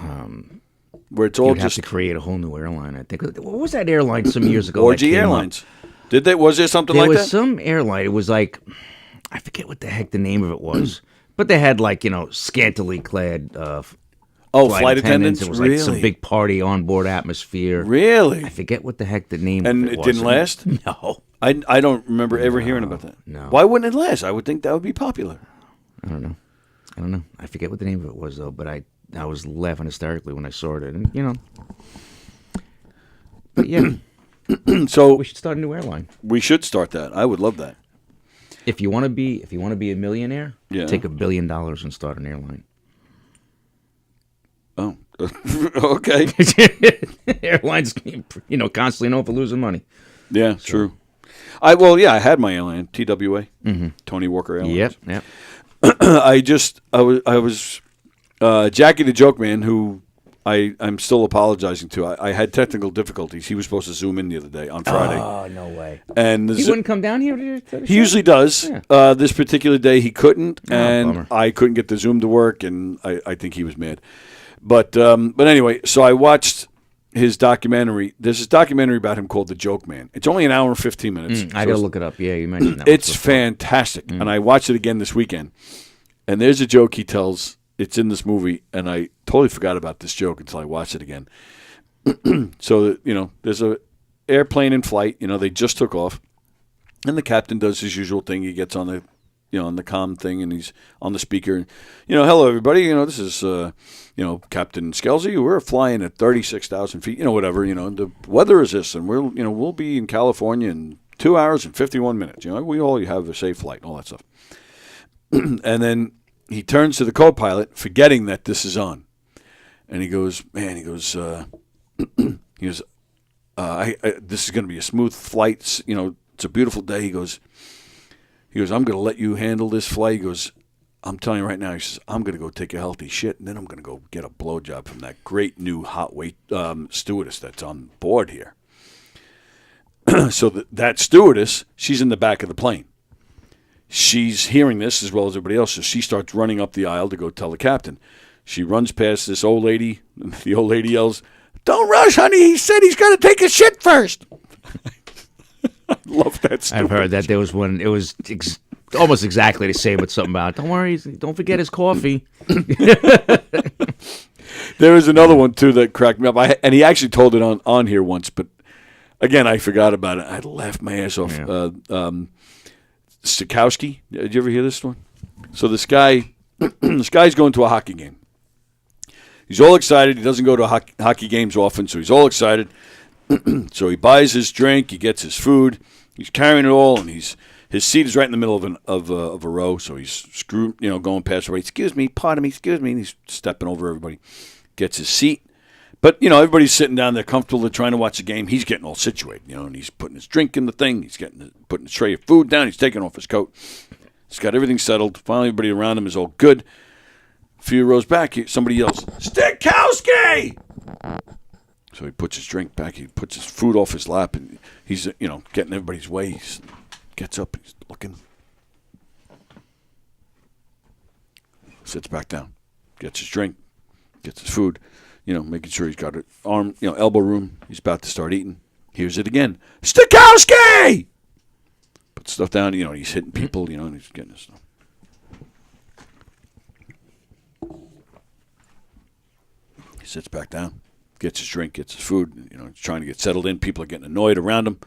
Where it's all You'd just have to create a whole new airline. I think. What was that airline some years ago? Orgy that came Airlines. Up? Did they? Was there something There like was that? some airline. It was like, I forget what the heck the name of it was, but they had like scantily clad. Flight attendants. It was like some Really? big party on board atmosphere. Really? I forget what the heck the name. And of it was. didn't last? No. I don't remember ever hearing about that. No. Why wouldn't it last? I would think that would be popular. I don't know. I forget what the name of it was though. But I was laughing hysterically when I saw it, and But yeah. So we should start a new airline. We should start that. I would love that. If you want to be a millionaire, take $1 billion and start an airline. Oh, okay. Airlines, constantly known for losing money. Yeah, true. I had my airline, TWA, Tony Walker Airlines. Yep. I was Jackie the Joke Man, who I'm still apologizing to. I had technical difficulties. He was supposed to zoom in the other day on Friday. Oh, no way. And he wouldn't come down here to the He show? usually does. Yeah. This particular day he couldn't, and bummer. I couldn't get the Zoom to work, and I think he was mad. But anyway, so I watched his documentary. There's this documentary about him called The Joke Man. It's only an hour and 15 minutes. I got to look it up. Yeah, you mentioned that. It's fantastic. And I watched it again this weekend. And there's a joke he tells. It's in this movie, and I totally forgot about this joke until I watched it again. So, there's a airplane in flight. They just took off. And the captain does his usual thing. He gets on the on the comm thing, and he's on the speaker. And, hello, everybody. This is, Captain Scelzi. We're flying at 36,000 feet, whatever. The weather is this, and we'll be in California in 2 hours and 51 minutes. We all have a safe flight and all that stuff. And then he turns to the co-pilot, forgetting that this is on. And he goes, this is going to be a smooth flight. It's a beautiful day. He goes, I'm going to let you handle this flight. He goes, I'm telling you right now, he says, I'm going to go take a healthy shit, and then I'm going to go get a blowjob from that great new hot weight stewardess that's on board here. So that stewardess, she's in the back of the plane. She's hearing this as well as everybody else, so she starts running up the aisle to go tell the captain. She runs past this old lady, and the old lady yells, "Don't rush, honey. He said he's got to take a shit first." I love that. I've heard that there was one. It was almost exactly the same, but something about, don't worry, don't forget his coffee. There was another one too that cracked me up. And he actually told it on here once, but again, I forgot about it. I laughed my ass off. Yeah. Stokowski. Did you ever hear this one? So this guy's going to a hockey game. He's all excited. He doesn't go to hockey games often, so he's all excited. So he buys his drink. He gets his food. He's carrying it all, and his seat is right in the middle of a row. So he's going past everybody. Excuse me, pardon me, excuse me. And he's stepping over everybody. Gets his seat. But, everybody's sitting down there comfortable. They're trying to watch the game. He's getting all situated, and he's putting his drink in the thing. He's putting a tray of food down. He's taking off his coat. He's got everything settled. Finally, everybody around him is all good. A few rows back, somebody yells, "Stokowski!" So he puts his drink back. He puts his food off his lap, and he's, getting everybody's way. He gets up. He's looking. Sits back down. Gets his drink. Gets his food. Making sure he's got an arm, elbow room. He's about to start eating. Hears it again. "Stokowski!" Puts stuff down, he's hitting people, and he's getting his stuff. He sits back down, gets his drink, gets his food, he's trying to get settled in. People are getting annoyed around him.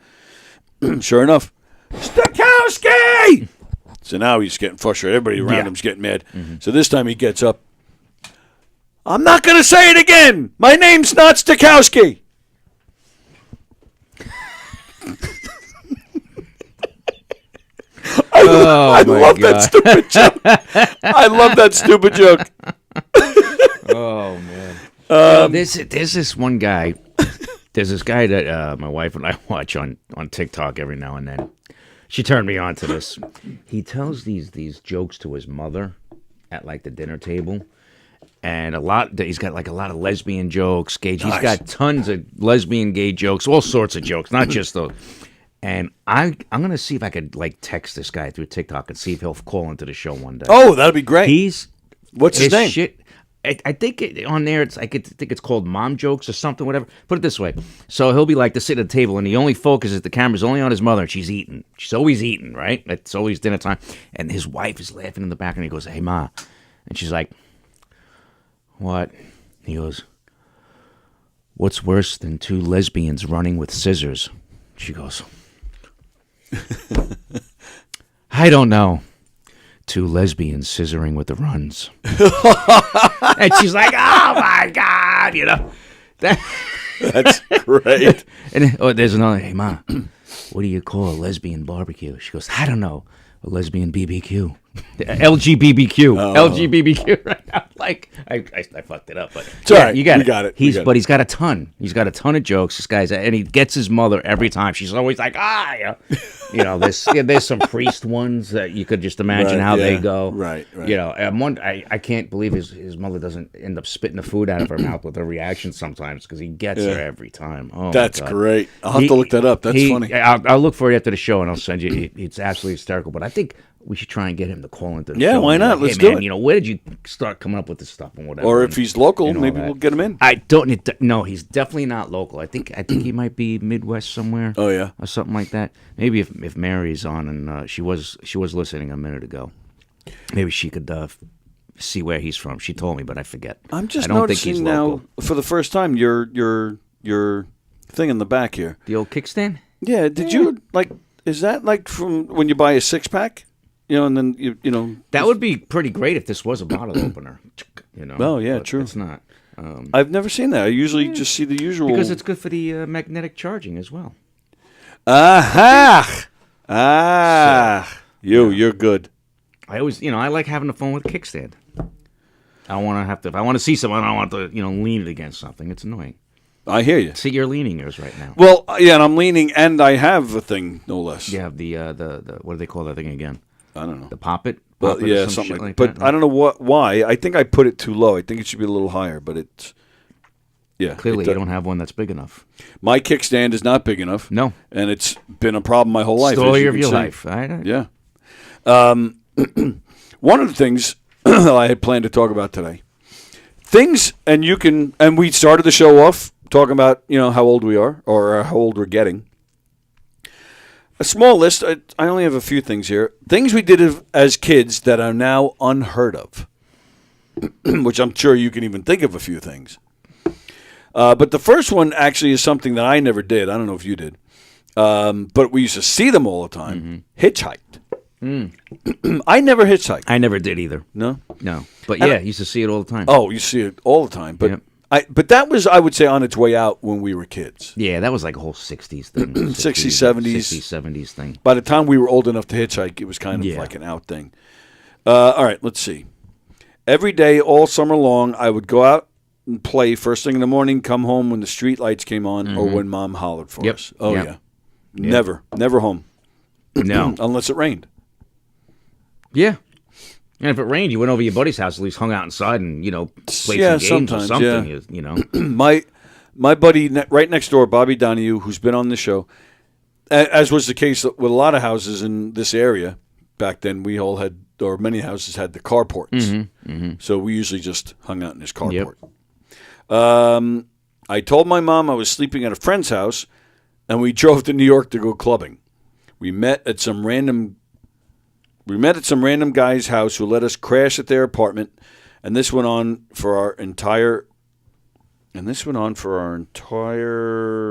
Sure enough, "Stokowski!" So now he's getting frustrated. Everybody around him's getting mad. Mm-hmm. So this time he gets up. "I'm not going to say it again. My name's not Stokowski." I love that stupid joke. I love that stupid joke. Oh, man. There's this one guy. There's this guy that my wife and I watch on TikTok every now and then. She turned me on to this. He tells these jokes to his mother at, the dinner table. And he's got a lot of lesbian jokes, gay. Nice. He's got tons of lesbian, gay jokes, all sorts of jokes, not just those. And I'm gonna see if I could text this guy through TikTok and see if he'll call into the show one day. Oh, that'd be great. What's his name? Shit, I think on there I think it's called Mom Jokes or something, whatever. Put it this way: so he'll be to sit at the table, and he only focuses, the camera's only on his mother, and she's eating. She's always eating, right? It's always dinner time, and his wife is laughing in the back, and he goes, "Hey, Ma," and she's like, "What?" He goes, "What's worse than two lesbians running with scissors?" She goes, "I don't know. Two lesbians scissoring with the runs." And she's like, "Oh my God," That's great. And there's another, "Hey, Ma, what do you call a lesbian barbecue?" She goes, "I don't know. A lesbian BBQ." LGBBQ. Oh. LGBBQ. Right now. I fucked it up, but it's all right. You got it. But he's got a ton. He's got a ton of jokes. This guy's, and he gets his mother every time. She's always like, there's some priest ones that you could just imagine how they go. Right. And I can't believe his mother doesn't end up spitting the food out of her mouth with her reaction sometimes, because he gets her every time. Oh, that's great. I'll have to look that up. That's funny. I'll look for it after the show, and I'll send you. It's absolutely hysterical. But I think we should try and get him to call into the Yeah, show. why and be not? like, Let's hey, do man, it. where did you start coming up with this stuff and whatever? Or if he's local, and all maybe that. we'll get him in. I don't. No, he's definitely not local. I think he might be Midwest somewhere. Oh yeah, or something like that. Maybe if Mary's on and she was listening a minute ago, maybe she could see where he's from. She told me, but I forget. I'm just I don't think noticing he's now local. for the first time your thing in the back here. The old kickstand. Yeah. Did you like? Is that like from when you buy a 6-pack? You know, and then you know. That would be pretty great if this was a bottle opener. You know. Oh yeah, but true. It's not. I've never seen that. I usually just see the usual. Because it's good for the magnetic charging as well. You're good. I always, I like having the phone with a kickstand. I don't want to have to. If I want to see someone, I don't want to, lean it against something. It's annoying. I hear you. See, you're leaning yours right now. Well, yeah, and I'm leaning, and I have a thing, no less. You have the what do they call that thing again? I don't know. The Pop-It? Well, Pop-It or yeah, some something shit like like that. But that? I don't know why. I think I put it too low. I think it should be a little higher, but it's... Yeah. Clearly, you don't have one that's big enough. My kickstand is not big enough. No. And it's been a problem my whole life. Story as you of can your see. life. Yeah. One of the things I had planned to talk about today, and we started the show off talking about, how old we are or how old we're getting. A small list. I only have a few things here. Things we did as kids that are now unheard of, which I'm sure you can even think of a few things. But the first one actually is something that I never did. I don't know if you did. But we used to see them all the time. Hitchhiked. I never hitchhiked. I never did either. No? No. But yeah, you used to see it all the time. Oh, you see it all the time. But Yep. but that was, I would say, on its way out when we were kids. Yeah, that was like a whole 60s thing. 60s, 70s. 70s thing. By the time we were old enough to hitchhike, it was kind of like an out thing. All right, let's see. Every day, all summer long, I would go out and play first thing in the morning, come home when the street lights came on or when Mom hollered for us. Oh, Yep. yeah. Never home. No. Unless it rained. Yeah. And if it rained, you went over your buddy's house, at least hung out inside and, played some games or something. Yeah. My buddy right next door, Bobby Donahue, who's been on the show, as was the case with a lot of houses in this area back then, we all had, or many houses had the carports. So we usually just hung out in his carport. I told my mom I was sleeping at a friend's house, and we drove to New York to go clubbing. We met at some random guy's house who let us crash at their apartment, and this went on for our entire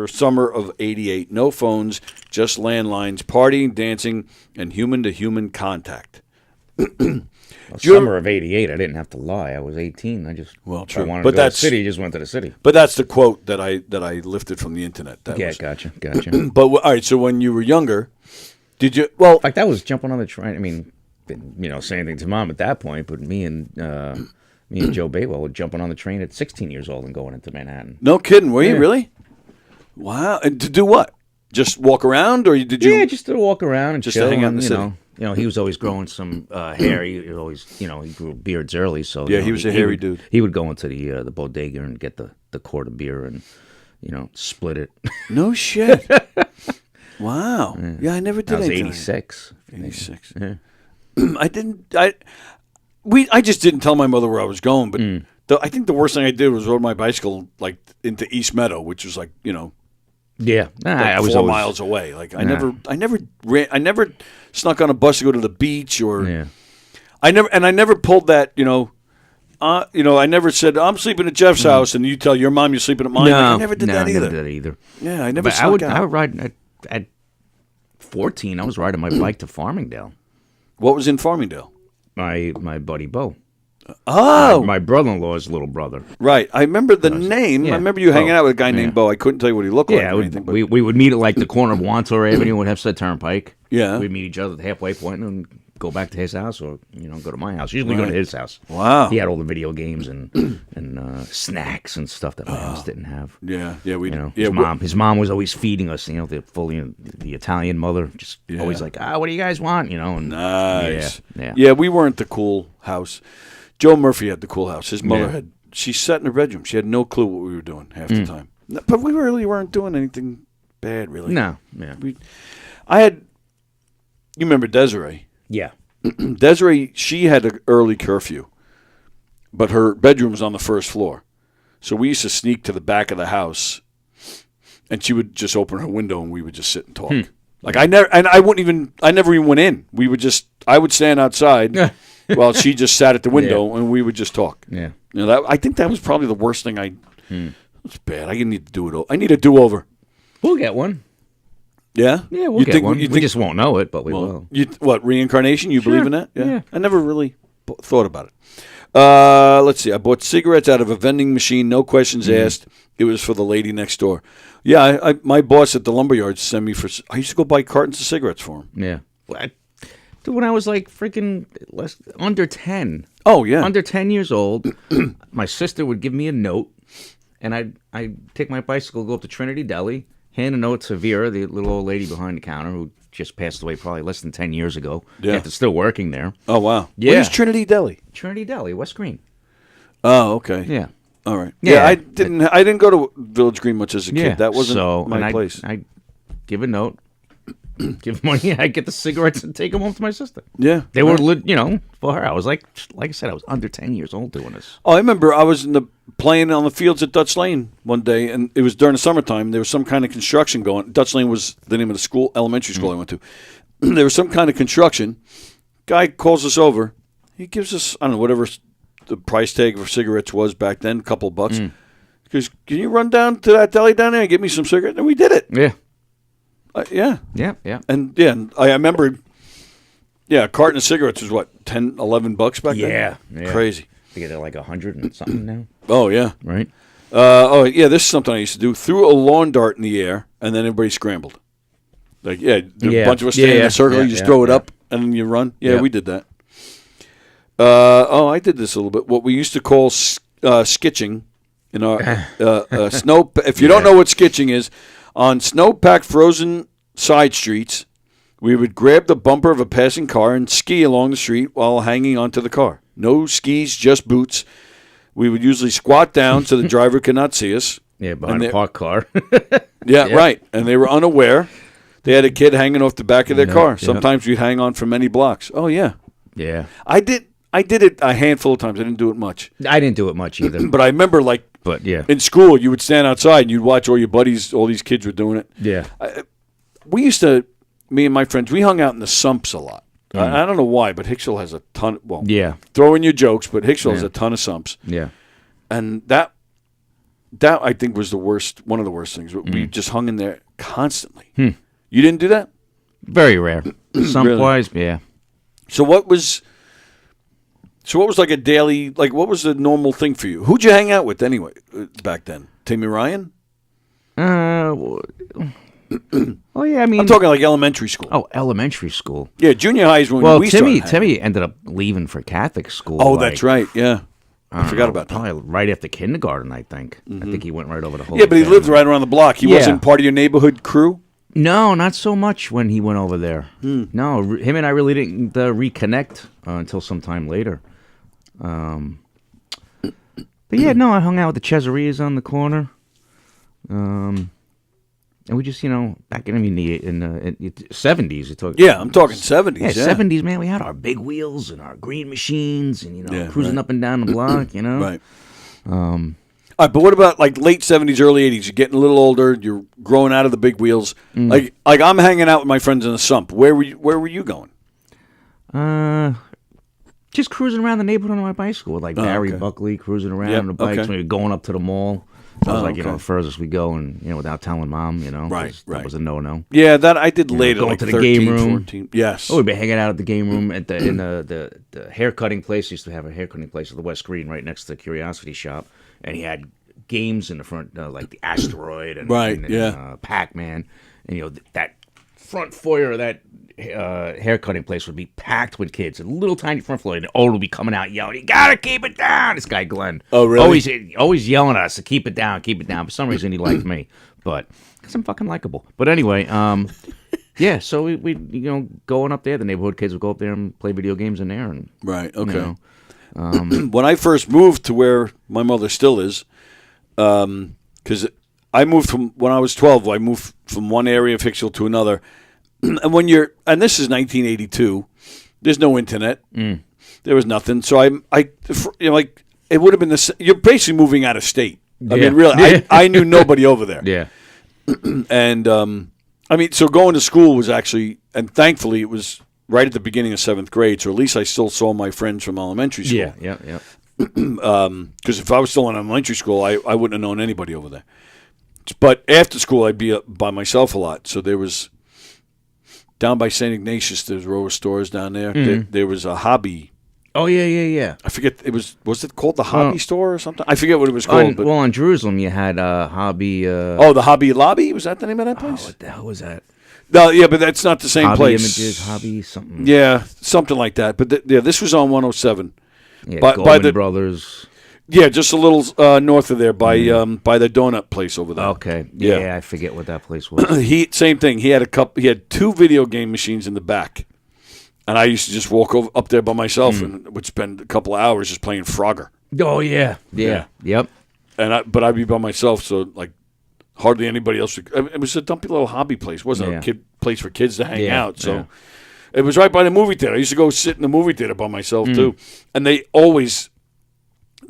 summer of '88. No phones, just landlines, partying, dancing, and human-to-human contact. Summer of '88, I didn't have to lie. I was 18. I just true. I wanted But to go to the that's- city. Just went to the city. But that's the quote that I lifted from the internet. That Yeah, was, gotcha. But all right, so when you were younger, did you? Well, In fact, I was jumping on the train. I mean, didn't say anything to Mom at that point, but me and Joe Batewell were jumping on the train at 16 years old and going into Manhattan. no kidding, were you Yeah. really? Wow, and to do what? Just walk around, or did you? Yeah, just to walk around and Just to chill. hang out in and, the city. He was always growing some hair. He always, he grew beards early. So Yeah, he was a hairy dude. He would go into the bodega and get the quart of beer and split it. No shit. Wow. Yeah, I never did That was anything. 86. 86. Yeah. I didn't. I just didn't tell my mother where I was going. But I think the worst thing I did was rode my bicycle like into East Meadow, which was like Yeah, like I was 4 always, miles away. Like I never snuck on a bus to go to the beach or. Yeah. I never pulled that. I never said I'm sleeping at Jeff's house, and you tell your mom you're sleeping at mine. No, Like, I never did that either. Never did that either. Yeah, I never. But Snuck out. I would ride at 14. I was riding my bike to Farmingdale. What was in Farmingdale? My buddy Bo. Oh, My brother-in-law's little brother. right. I remember the name. Yeah. I remember you hanging Bo. out with a guy named Yeah. Bo. I couldn't tell you what he looked like. Yeah, or anything, but we would meet at like the corner of Wantor Avenue and Hempstead Turnpike. Yeah. We'd meet each other at the halfway point and go back to his house or go to my house. Usually go to his house. Wow. He had all the video games and snacks and stuff that my house didn't have. Yeah, we. His mom was always feeding us. The Italian mother, just always like, what do you guys want? And Nice. Yeah. We weren't the cool house. Joe Murphy had the cool house. His mother she sat in her bedroom. She had no clue what we were doing half the time. No, but we really weren't doing anything bad, really. No, yeah. You remember Desiree? Yeah. Desiree, she had an early curfew, but her bedroom was on the first floor. So we used to sneak to the back of the house, and she would just open her window, and we would just sit and talk. Like I never even went in. I would stand outside while she just sat at the window, and we would just talk. Yeah. I think that was probably the worst thing It's bad. I need to do it. I need a do-over. We'll get one. Yeah? Yeah, we'll get one. We just won't know it, but we will. What, reincarnation? You believe in that? Yeah. I never really thought about it. Let's see. I bought cigarettes out of a vending machine, no questions asked. It was for the lady next door. Yeah, my boss at the lumberyard sent me I used to go buy cartons of cigarettes for him. Yeah. Dude, when I was like freaking under 10. Oh, yeah. Under 10 years old, my sister would give me a note, and I'd take my bicycle, go up to Trinity Deli, hand a note to Vera, the little old lady behind the counter who just passed away probably less than 10 years ago. Yeah. After still working there. Oh, wow. Yeah. Where's Trinity Deli? Trinity Deli, West Green. Oh, okay. Yeah. All right. Yeah, I didn't go to Village Green much as a kid. Yeah. That wasn't my place. I give a note, give money, I get the cigarettes and take them home to my sister. Yeah. They were, for her. I was like I said, I was under 10 years old doing this. Oh, I remember I was playing on the fields at Dutch Lane one day, and it was during the summertime. There was some kind of construction going. Dutch Lane was the name of the elementary school I went to. There was some kind of construction. Guy calls us over. He gives us, I don't know, whatever the price tag for cigarettes was back then, a couple of bucks. He goes, can you run down to that deli down there and get me some cigarettes? And we did it. Yeah. Yeah. Yeah. And I remember, a carton of cigarettes was what, $10, $11 back then? Yeah. Crazy. I think they're like 100 and something now. Oh, yeah. Right. This is something I used to do. Threw a lawn dart in the air, and then everybody scrambled. Like, a bunch of us stand in a circle, you just throw it up, and then you run. Yeah, we did that. I did this a little bit. What we used to call skitching in our snow. If you don't know what skitching is, on snow-packed frozen side streets, we would grab the bumper of a passing car and ski along the street while hanging onto the car. No skis, just boots. We would usually squat down so the driver could not see us. Yeah, behind a parked car. Yeah, right. And they were unaware. They had a kid hanging off the back of their car. Sometimes we'd hang on for many blocks. Oh, yeah. Yeah. I did it a handful of times. I didn't do it much. I didn't do it much either. But I remember, in school, you would stand outside and you'd watch all your buddies, all these kids were doing it. Yeah. Me and my friends, we hung out in the sumps a lot. I don't know why, but Hicksville has a ton. Throw in your jokes, but Hicksville has a ton of sumps. Yeah. And that I think was one of the worst things. We just hung in there constantly. You didn't do that? Very rare. Sump-wise, yeah. So what was like a daily, what was the normal thing for you? Who'd you hang out with anyway back then? Timmy Ryan? Oh, yeah, I mean... I'm talking like elementary school. Oh, elementary school. Yeah, junior high is when we started. Timmy ended up leaving for Catholic school. Oh, that's right, yeah. I forgot about that. Probably right after kindergarten, I think. I think he went right over the whole Yeah, but he lived right around the block. He wasn't part of your neighborhood crew? No, not so much when he went over there. No, him and I really didn't reconnect until sometime later. But yeah, no, I hung out with the Cesarias on the corner. And we just, back in the 70s. Yeah, I'm talking 70s. Yeah, 70s, man. We had our big wheels and our green machines and, cruising up and down the block, Right. All right, but what about late 70s, early 80s? You're getting a little older. You're growing out of the big wheels. Like I'm hanging out with my friends in the sump. Where were you going? Just cruising around the neighborhood on my bicycle with Barry Buckley cruising around on the bikes. Maybe going up to the mall. That was the furthest we go, and without telling mom, right. That was a no. Yeah, that I did later. Going to the 13, game room. 14. Yes. Oh, we'd be hanging out at the game room in the hair cutting place. Used to have a hair cutting place at the West Green, right next to the Curiosity Shop, and he had games in the front, like the Asteroid and Pac-Man, and that front foyer of that hair cutting place would be packed with kids. A little tiny front foyer, and the old would be coming out yelling, "You gotta keep it down!" This guy Glenn, oh really, always yelling at us to keep it down, keep it down. For some reason, he liked me, but because I'm fucking likable. But anyway, yeah. So we going up there, the neighborhood kids would go up there and play video games in there, and right, okay. When I first moved to where my mother still is, because I moved when I was 12. I moved from one area of Hicksville to another. And and this is 1982, There's no internet. There was nothing. So like it would have been you're basically moving out of state. I mean, really, I knew nobody over there. Yeah. And I mean, so going to school was actually, and thankfully it was right at the beginning of 7th grade. So at least I still saw my friends from elementary school. Yeah. Because if I was still in elementary school, I wouldn't have known anybody over there. But after school, I'd be by myself a lot. So there was, down by St. Ignatius, there's a row of stores down there. There was a hobby. Oh, yeah. I forget, was it called the Hobby Store or something? I forget what it was called. On Jerusalem, you had Hobby... the Hobby Lobby? Was that the name of that place? What the hell was that? No, yeah, but that's not the same Hobby place. Images, Hobby something. Yeah, something like that. But this was on 107. Yeah, by the Brothers. Yeah, just a little north of there by the donut place over there. Okay. Yeah, I forget what that place was. Same thing. He had 2 video game machines in the back. And I used to just walk up there by myself and would spend a couple of hours just playing Frogger. Oh, yeah. Yep. But I'd be by myself, so like hardly anybody else. It was a dumpy little hobby place. It wasn't a place for kids to hang out. So it was right by the movie theater. I used to go sit in the movie theater by myself too. And they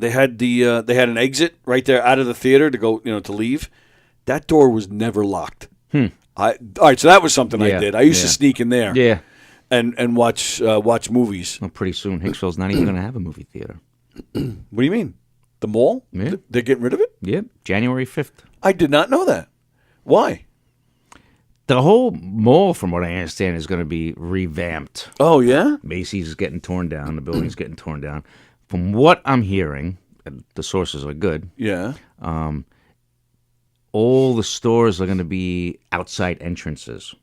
had an exit right there out of the theater to go, to leave. That door was never locked. All right, so that was something I did. I used to sneak in there. Yeah. And watch movies. Well, pretty soon Hicksville's not even going to have a movie theater. What do you mean? The mall? Yeah. They're getting rid of it? Yep, January 5th. I did not know that. Why? The whole mall, from what I understand, is going to be revamped. Oh, yeah? Macy's is getting torn down. The building's getting torn down. From what I'm hearing, the sources are good. Yeah. All the stores are going to be outside entrances.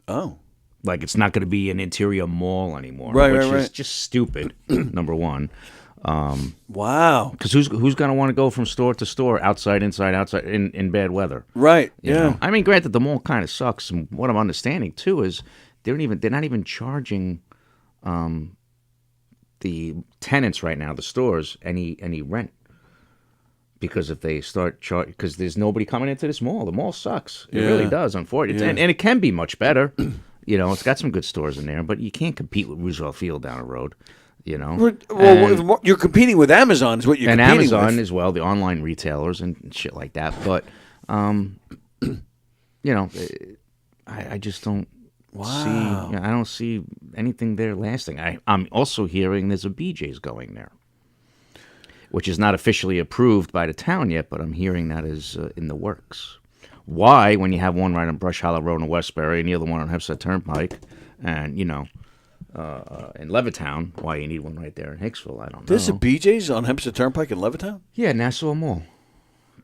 Oh. Like, it's not going to be an interior mall anymore. Right, which right, is right. just stupid, number one. Wow. Because who's going to want to go from store to store, outside, inside, outside, in bad weather? Right, You yeah. know? I mean, granted, the mall kind of sucks. And what I'm understanding, too, is they're not even charging the tenants right now, the stores, any rent. Because if they start charging, because there's nobody coming into this mall. The mall sucks. It really does, unfortunately. Yeah. And it can be much better. It's got some good stores in there, but you can't compete with Roosevelt Field down the road. Well, you're competing with Amazon is what you're competing with. And Amazon as well, the online retailers and shit like that. But, I just don't see. I don't see anything there lasting. I'm also hearing there's a BJ's going there, which is not officially approved by the town yet, but I'm hearing that is in the works. Why, when you have one right on Brush Hollow Road in Westbury and the other one on Hempstead Turnpike, and in Levittown, why you need one right there in Hicksville, I don't know. There's a BJ's on Hempstead Turnpike in Levittown? Yeah, Nassau Mall.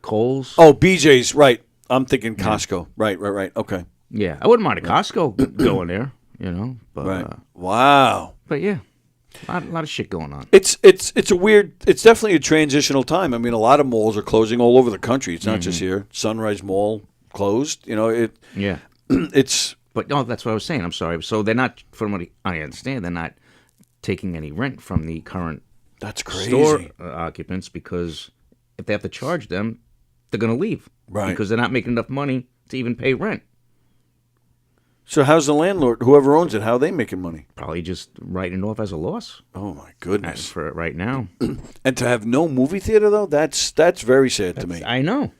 Kohl's. Oh, BJ's, right. I'm thinking Costco. Right. Okay. Yeah, I wouldn't mind a Costco going there, But, right. Wow. But yeah, a lot of shit going on. It's definitely a transitional time. I mean, a lot of malls are closing all over the country. It's not just here. Sunrise Mall closed. Yeah. It's. But no, that's what I was saying. I'm sorry. So they're not, from what I understand, they're not taking any rent from the current That's crazy. store occupants, because if they have to charge them, they're going to leave. Right. Because they're not making enough money to even pay rent. So how's the landlord, whoever owns it, how are they making money? Probably just writing it off as a loss. Oh, my goodness. For right now. And to have no movie theater, though, that's very sad to me. I know.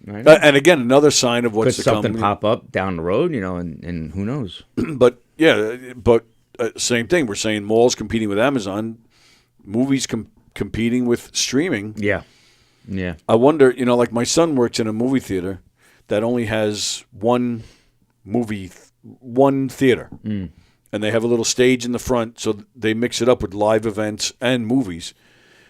And again, another sign of what's Could to come. something pop up down the road, and who knows? But same thing. We're saying malls competing with Amazon, movies competing with streaming. Yeah. I wonder, like my son works in a movie theater that only has one theater. And they have a little stage in the front, so they mix it up with live events and movies.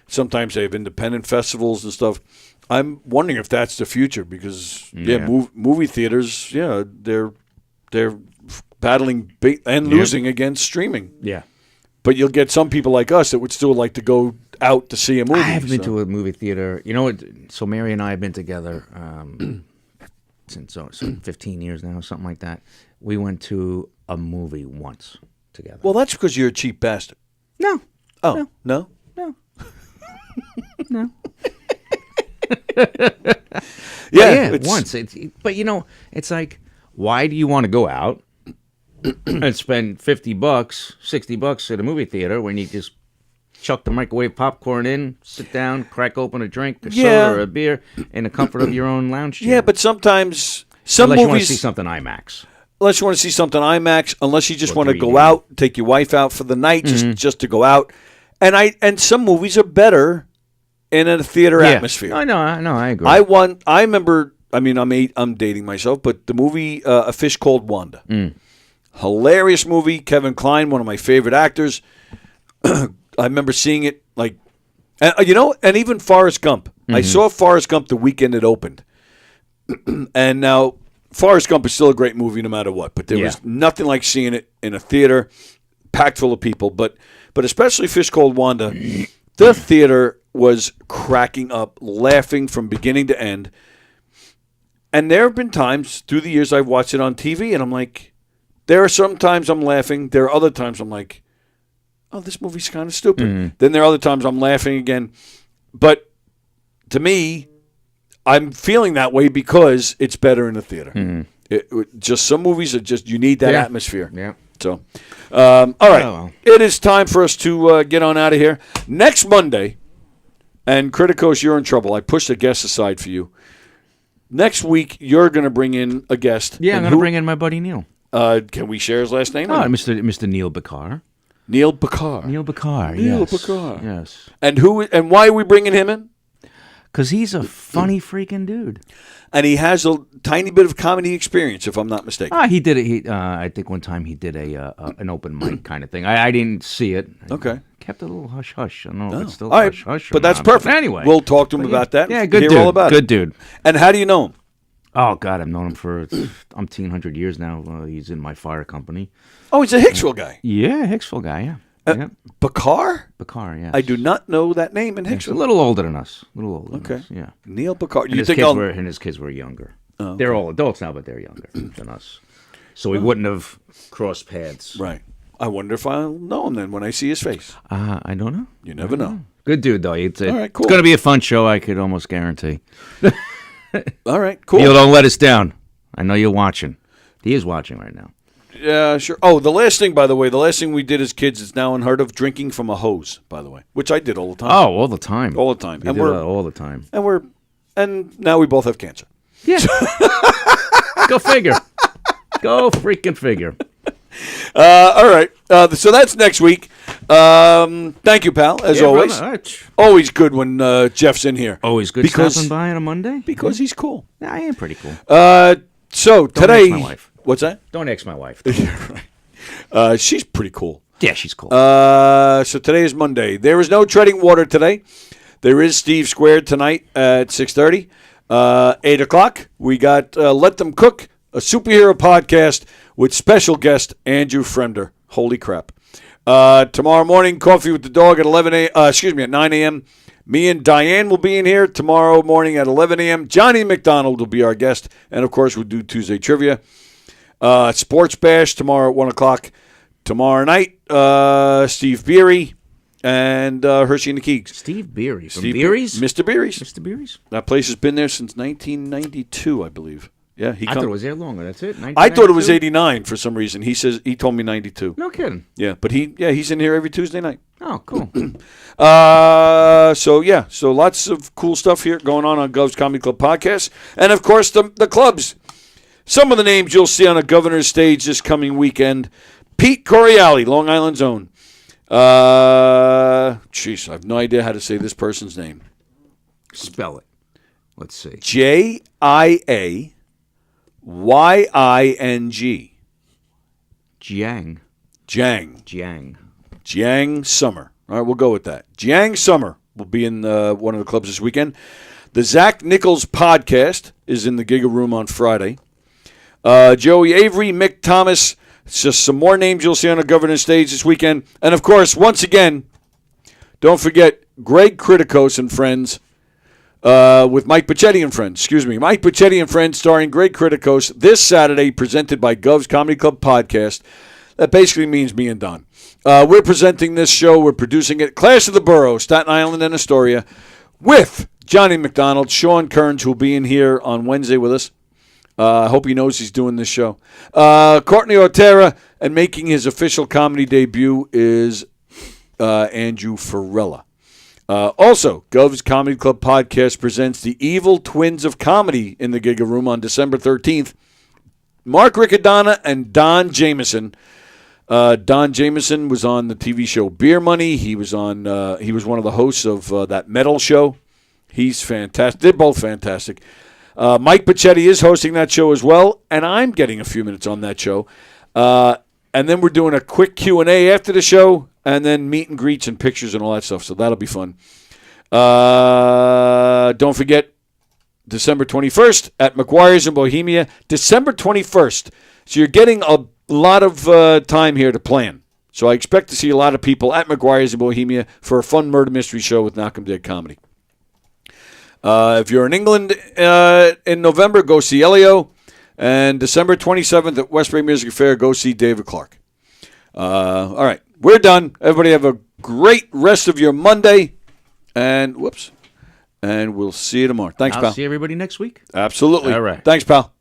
Sometimes they have independent festivals and stuff. I'm wondering if that's the future, because movie theaters, they're battling and losing against streaming. Yeah. But you'll get some people like us that would still like to go out to see a movie. I haven't been to a movie theater. You know what? So Mary and I have been together since 15 years now, something like that. We went to a movie once together. Well, that's because you're a cheap bastard. No. Oh, no? No. Yeah, once. But it's like, why do you want to go out and spend $50, $60 at a movie theater when you just chuck the microwave popcorn in, sit down, crack open a drink, a soda or a beer, in the comfort of your own lounge chair. Yeah, but sometimes some unless movies. you want to see something IMAX. Unless you want to see something IMAX, unless you just Or want to 3D. go out, take your wife out for the night, just to go out, and some movies are better in a theater atmosphere. I know, I agree. I remember. I mean, I'm dating myself, but the movie A Fish Called Wanda, hilarious movie. Kevin Kline, one of my favorite actors. I remember seeing it and even Forrest Gump. I saw Forrest Gump the weekend it opened, and now. Forrest Gump is still a great movie no matter what, but there was nothing like seeing it in a theater packed full of people. But especially Fish Called Wanda, the theater was cracking up, laughing from beginning to end. And there have been times through the years I've watched it on TV, and I'm like, there are some times I'm laughing. There are other times I'm like, oh, this movie's kind of stupid. Then there are other times I'm laughing again. But to me, I'm feeling that way because it's better in the theater. Just some movies are just, you need that atmosphere. Yeah. So, all right. It is time for us to get on out of here. Next Monday, and Criticos, you're in trouble. I pushed a guest aside for you. Next week, you're going to bring in a guest. Yeah, I'm going to bring in my buddy Neil. Can we share his last name? Mr. Neil Bakar. Neil Bakar. Neil Bakar, Neil yes. Bakar. Yes. And why are we bringing him in? Because he's a funny freaking dude. And he has a tiny bit of comedy experience, if I'm not mistaken. He did it. I think one time he did an open mic kind of thing. I didn't see it. Okay. Kept it a little hush-hush. I don't know if it's still all right. hush-hush. But that's perfect. Anyway. We'll talk to him about that. Yeah, good hear dude. all about good it. dude. And how do you know him? Oh, God, I've known him for 1,800 years now. He's in my fire company. Oh, he's a Hicksville guy. Yeah, Hicksville guy, yeah. Bakar? Bakar, yes. I do not know that name in He's Hicksville. a little older than us. Okay. Yeah. Neil Bakar. And his kids were younger. Oh, okay. They're all adults now, but they're younger than us. So we wouldn't have crossed paths. Right. I wonder if I'll know him then when I see his face. I don't know. You never know. Good dude, though. All right, cool. It's going to be a fun show, I could almost guarantee. All right, cool. Neil, don't let us down. I know you're watching. He is watching right now. Yeah, sure. Oh, the last thing we did as kids is now unheard of, drinking from a hose, by the way, which I did all the time. Oh, all the time. All the time. We did that all the time. And now we both have cancer. Yeah. Go figure. Go freaking figure. All right. So that's next week. Thank you, pal, as always. Brother. Always good when Jeff's in here. Always good stopping by on a Monday. Because he's cool. Yeah, I am pretty cool. So Don't today... ask my wife. What's that? Don't ask my wife. Right. She's pretty cool. Yeah, she's cool. So today is Monday. There is no treading water today. There is Steve Squared tonight at 6:30. 8 o'clock, we got Let Them Cook, a superhero podcast with special guest Andrew Fremder. Holy crap. Tomorrow morning, Coffee with the Dog at at 9 a.m. Me and Diane will be in here tomorrow morning at 11 a.m. Johnny McDonald will be our guest. And, of course, we'll do Tuesday Trivia. Sports Bash tomorrow at 1 o'clock. Tomorrow night, Steve Beery and Hershey and the Keegs. Steve Beery. From Beery's? Mr. Beery's. Mr. Beery's? That place has been there since 1992, I believe. Yeah, I thought it was there longer. That's it? I thought it was 89 for some reason. He told me 92. No kidding. Yeah, but he's in here every Tuesday night. Oh, cool. So lots of cool stuff here going on Gov's Comedy Club podcast. And, of course, the clubs. Some of the names you'll see on a governor's stage this coming weekend. Pete Coriali, Long Island's own. I have no idea how to say this person's name. Spell it. Let's see. Jiaying. Jiang Summer. All right, we'll go with that. Jiang Summer will be in one of the clubs this weekend. The Zach Nichols podcast is in the Giga Room on Friday. Joey Avery, Mick Thomas. It's just some more names you'll see on the governor's stage this weekend. And, of course, once again, don't forget Greg Criticos and Friends with Mike Pachetti and Friends. Mike Pachetti and Friends starring Greg Criticos this Saturday, presented by Gov's Comedy Club Podcast. That basically means me and Don. We're presenting this show. We're producing it. Clash of the Borough, Staten Island and Astoria, with Johnny McDonald, Sean Kearns, who will be in here on Wednesday with us. I hope he knows he's doing this show. Courtney Otera, And making his official comedy debut is Andrew Farella. Also, Gov's Comedy Club podcast presents the Evil Twins of Comedy in the Giga Room on December 13th. Mark Riccadonna and Don Jameson. Don Jameson was on the TV show Beer Money. He was on. He was one of the hosts of that metal show. He's fantastic. They're both fantastic. Mike Pachetti is hosting that show as well, and I'm getting a few minutes on that show. And then we're doing a quick Q&A after the show, and then meet and greets and pictures and all that stuff. So that'll be fun. Don't forget, December 21st at McGuire's in Bohemia. December 21st. So you're getting a lot of time here to plan. So I expect to see a lot of people at McGuire's in Bohemia for a fun murder mystery show with Knockem Dead Comedy. If you're in England in November, go see Elio. And December 27th at Westbury Music Fair, go see David Clark. All right, we're done. Everybody have a great rest of your Monday. And we'll see you tomorrow. Thanks, pal. I'll see everybody next week. Absolutely. All right. Thanks, pal.